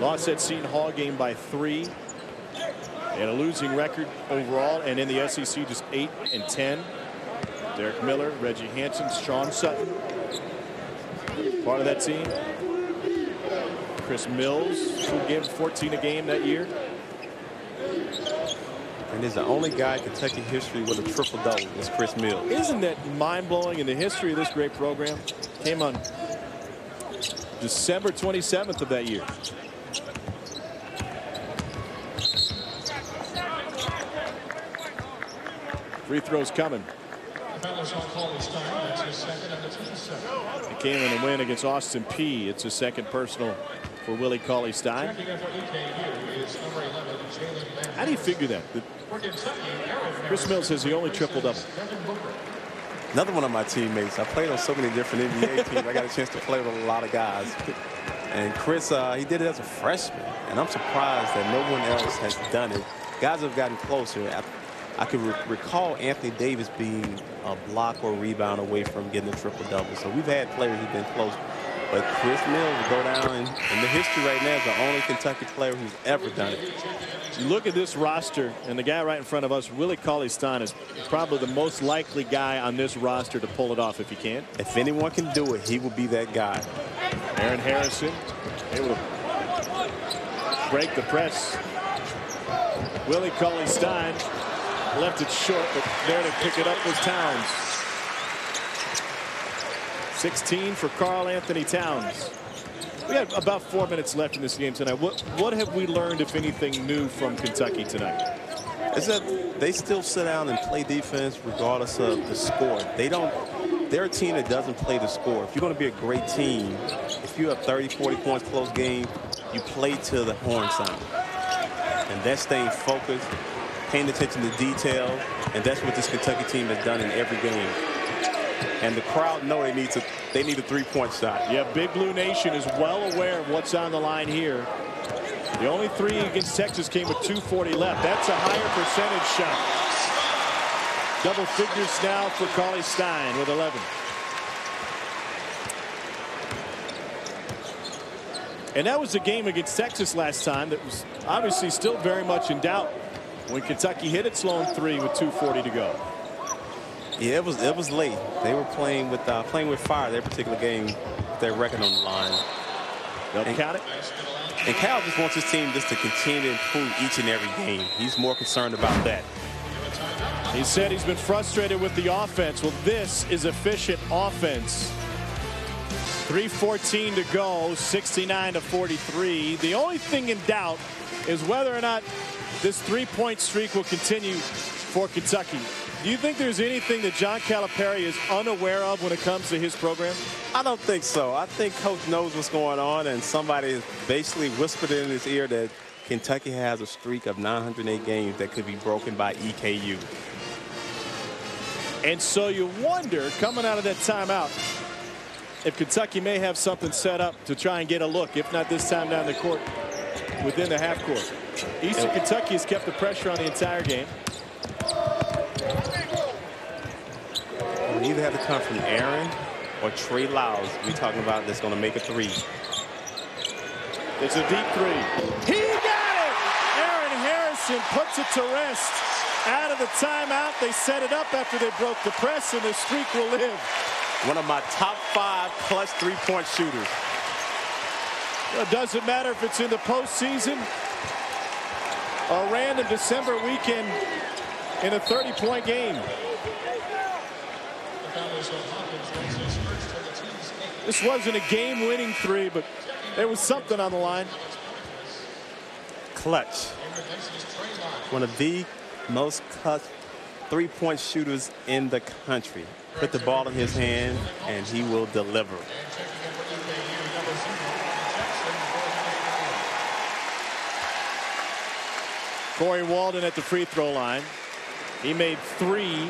Lost that Seton Hall game by 3. They had a losing record overall, and in the SEC just 8-10. Derek Miller, Reggie Hansen, Sean Sutton, part of that team. Chris Mills, who gave 14 a game that year. And he's the only guy in Kentucky history with a triple-double is Chris Mills. Isn't that mind-blowing in the history of this great program? Came on December 27th of that year. Free throws coming. It came in a win against Austin Peay. It's a second personal for Willie Cauley-Stein. How do you figure that? Chris Mills says he only triple-double. Another one of my teammates. I played on so many different NBA teams. I got a chance to play with a lot of guys. And Chris, he did it as a freshman. And I'm surprised that no one else has done it. Guys have gotten closer. I could recall Anthony Davis being a block or rebound away from getting a triple-double. So we've had players who've been close. But Chris Mills will go down in the history right now as the only Kentucky player who's ever done it. You look at this roster, and the guy right in front of us, Willie Cauley-Stein, is probably the most likely guy on this roster to pull it off if he can. If anyone can do it, he will be that guy. Aaron Harrison able to break the press. Willie Cauley-Stein left it short, but there to pick it up was Towns. 16 for Karl Anthony Towns. We have about 4 minutes left in this game tonight. What have we learned, if anything, new from Kentucky tonight? Is that they still sit down and play defense regardless of the score. They're a team that doesn't play the score. If you're going to be a great team, if you have 30, 40 points close game, you play to the horn sound. And that's staying focused, paying attention to detail, and that's what this Kentucky team has done in every game. And the crowd know they need a three-point shot. Yeah, Big Blue Nation is well aware of what's on the line here. The only three against Texas came with 2:40 left. That's a higher percentage shot. Double figures now for Cauley-Stein with 11. And that was the game against Texas last time that was obviously still very much in doubt when Kentucky hit its lone three with 2:40 to go. Yeah, it was late. They were playing with fire that particular game with their record on the line. They'll count it. And Cal just wants his team just to continue to improve each and every game. He's more concerned about that. He said he's been frustrated with the offense. Well, this is efficient offense. 3:14 to go, 69-43. The only thing in doubt is whether or not this three-point streak will continue for Kentucky. Do you think there's anything that John Calipari is unaware of when it comes to his program? I don't think so. I think Coach knows what's going on, and somebody has basically whispered in his ear that Kentucky has a streak of 908 games that could be broken by EKU. And so you wonder, coming out of that timeout, if Kentucky may have something set up to try and get a look, if not this time down the court, within the half court. Eastern Kentucky has kept the pressure on the entire game. It either have to come from Aaron or Trey Lyles. We're talking about that's going to make a three. It's a deep three. He got it! Aaron Harrison puts it to rest. Out of the timeout, they set it up after they broke the press, and the streak will live. One of my top 5 clutch three-point shooters. It doesn't matter if it's in the postseason or a random December weekend in a 30-point game. This wasn't a game-winning three, but there was something on the line. Clutch. One of the most cut three-point shooters in the country. Put the ball in his hand, and he will deliver. Corey Walden at the free throw line. He made 3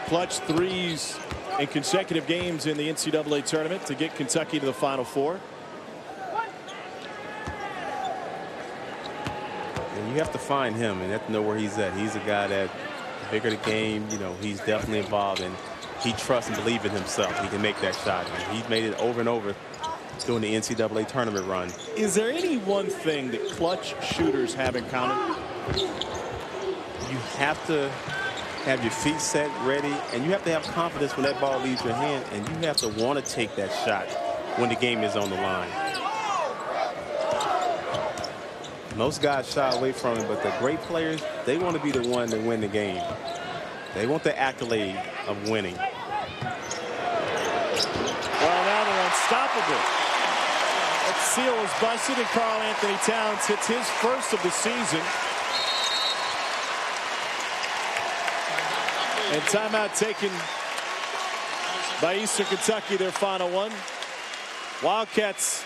clutch threes in consecutive games in the NCAA tournament to get Kentucky to the Final Four. And you have to find him, and you have to know where he's at. He's a guy that, the bigger the game, you know, he's definitely involved, and he trusts and believes in himself. He can make that shot. And he's made it over and over during the NCAA tournament run. Is there any one thing that clutch shooters have in common? You have to have your feet set, ready, and you have to have confidence when that ball leaves your hand, and you have to want to take that shot when the game is on the line. Most guys shy away from it, but the great players, they want to be the one to win the game. They want the accolade of winning. Well, now they're unstoppable. That seal was busted, and Karl Anthony Towns hits his first of the season. And timeout taken by Eastern Kentucky, their final one. Wildcats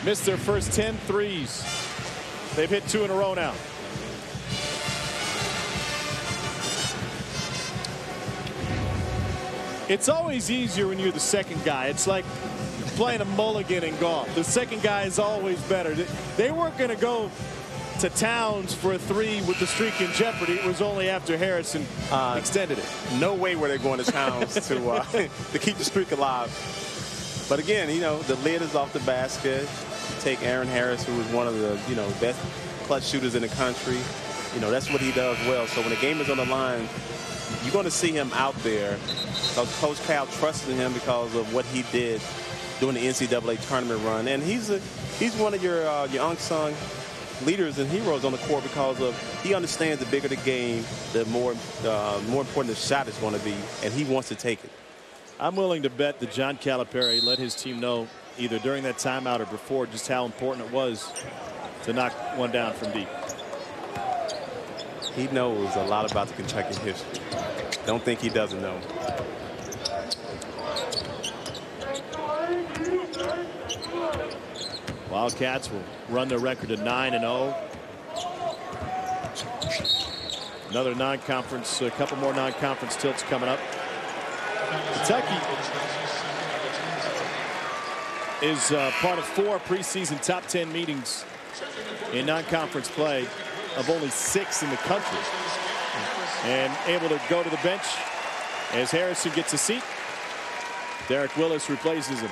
missed their first 10 threes. They've hit 2 in a row now. It's always easier when you're the second guy. It's like playing a mulligan in golf. The second guy is always better. They weren't going to go to Towns for a 3 with the streak in jeopardy. It was only after Harrison extended it. No way were they going to Towns to keep the streak alive. But again, you know, the lid is off the basket. Take Aaron Harris, who was one of the, you know, best clutch shooters in the country. You know, that's what he does well. So when the game is on the line, you're going to see him out there because Coach Cal trusted him because of what he did during the NCAA tournament run. And he's one of your unsung leaders and heroes on the court because of he understands the bigger the game, the more important the shot is going to be, and he wants to take it. I'm willing to bet that John Calipari let his team know either during that timeout or before just how important it was to knock one down from deep. He knows a lot about the Kentucky history. Don't think he doesn't know. Wildcats will run their record to 9-0. Another non-conference, a couple more non-conference tilts coming up. Kentucky is part of 4 preseason top 10 meetings in non-conference play of only 6 in the country. And able to go to the bench as Harrison gets a seat. Derek Willis replaces him.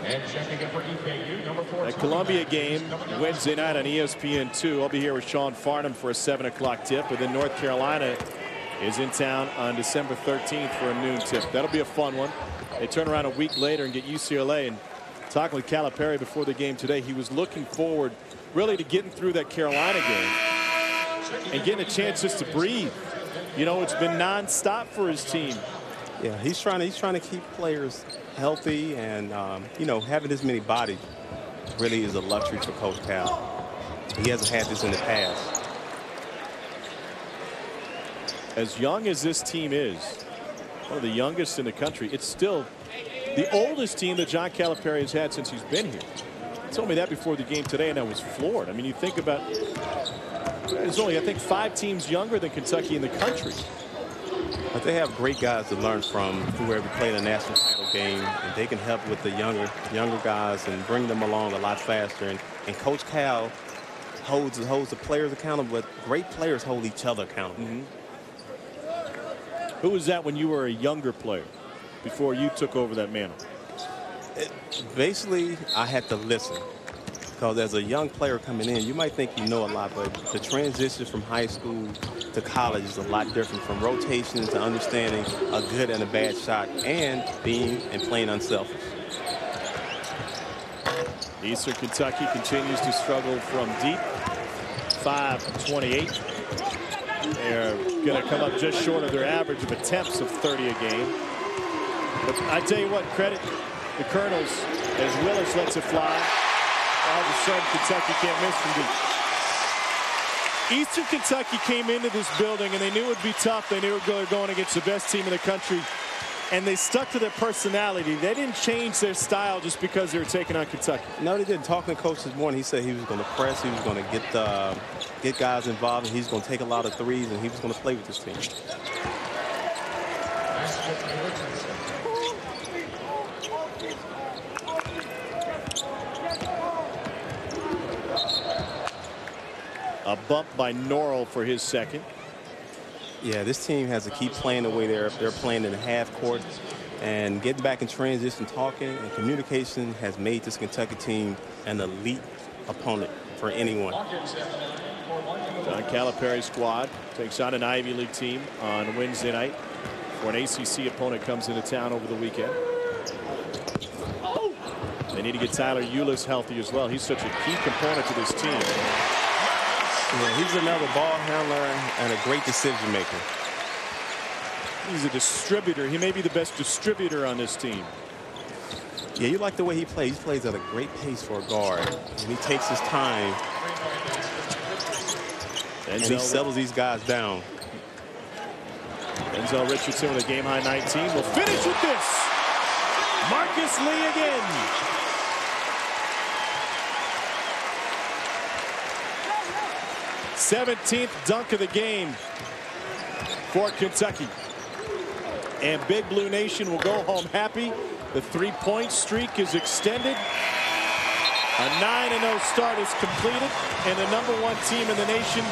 That Columbia game Wednesday night on ESPN2. I'll be here with Sean Farnham for a 7 o'clock tip. And then North Carolina is in town on December 13th for a noon tip. That'll be a fun one. They turn around a week later and get UCLA. And talking with Calipari before the game today, he was looking forward really to getting through that Carolina game and getting a chance just to breathe. You know, it's been nonstop for his team. Yeah, he's trying to keep players healthy, and you know, having this many bodies really is a luxury for Coach Cal. He hasn't had this in the past. As young as this team is, one of the youngest in the country, it's still the oldest team that John Calipari has had since he's been here. He told me that before the game today, and I was floored. I mean, you think about, there's only, I think, 5 teams younger than Kentucky in the country. But they have great guys to learn from who ever played a national title game, and they can help with the younger guys and bring them along a lot faster. And Coach Cal holds the players accountable, but great players hold each other accountable. Mm-hmm. Who was that when you were a younger player before you took over that mantle? Basically, I had to listen. Because as a young player coming in, you might think you know a lot, but the transition from high school to college is a lot different, from rotations to understanding a good and a bad shot and being and playing unselfish. Eastern Kentucky continues to struggle from deep. 5-28. They're going to come up just short of their average of attempts of 30 a game. But I tell you what, credit the Colonels as Willis lets it fly. All of a sudden, Kentucky can't miss from deep. Eastern Kentucky came into this building and they knew it would be tough. They knew they were going against the best team in the country. And they stuck to their personality. They didn't change their style just because they were taking on Kentucky. No, they didn't. Talking to Coach this morning, he said he was going to press, he was going to get guys involved, and he's going to take a lot of threes, and he was going to play with this team. A bump by Norrell for his second. Yeah, this team has to keep playing the way they're playing in the half court, and getting back in transition, talking, and communication has made this Kentucky team an elite opponent for anyone. Don Calipari's squad takes on an Ivy League team on Wednesday night for an ACC opponent comes into town over the weekend. They need to get Tyler Ulis healthy as well. He's such a key component to this team. Yeah, he's another ball handler and a great decision maker. He's a distributor. He may be the best distributor on this team. Yeah, you like the way he plays. He plays at a great pace for a guard, and he takes his time. And he settles these guys down. Denzel Richardson with a game-high 19. Will finish with this. Marcus Lee again. 17th dunk of the game for Kentucky. And Big Blue Nation will go home happy. The three-point streak is extended. A 9-0 start is completed. And the #1 team in the nation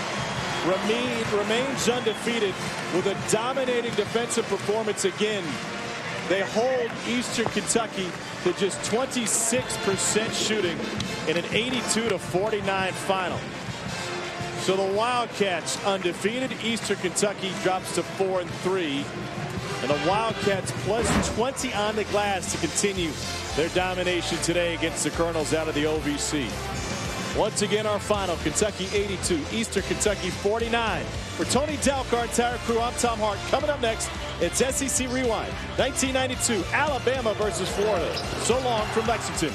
remains undefeated with a dominating defensive performance again. They hold Eastern Kentucky to just 26% shooting in an 82-49 final. So the Wildcats undefeated. Eastern Kentucky drops to 4-3. And the Wildcats plus 20 on the glass to continue their domination today against the Colonels out of the OVC. Once again, our final, Kentucky 82, Eastern Kentucky 49. For Tony Delk, our entire crew, I'm Tom Hart. Coming up next, it's SEC Rewind. 1992, Alabama versus Florida. So long from Lexington.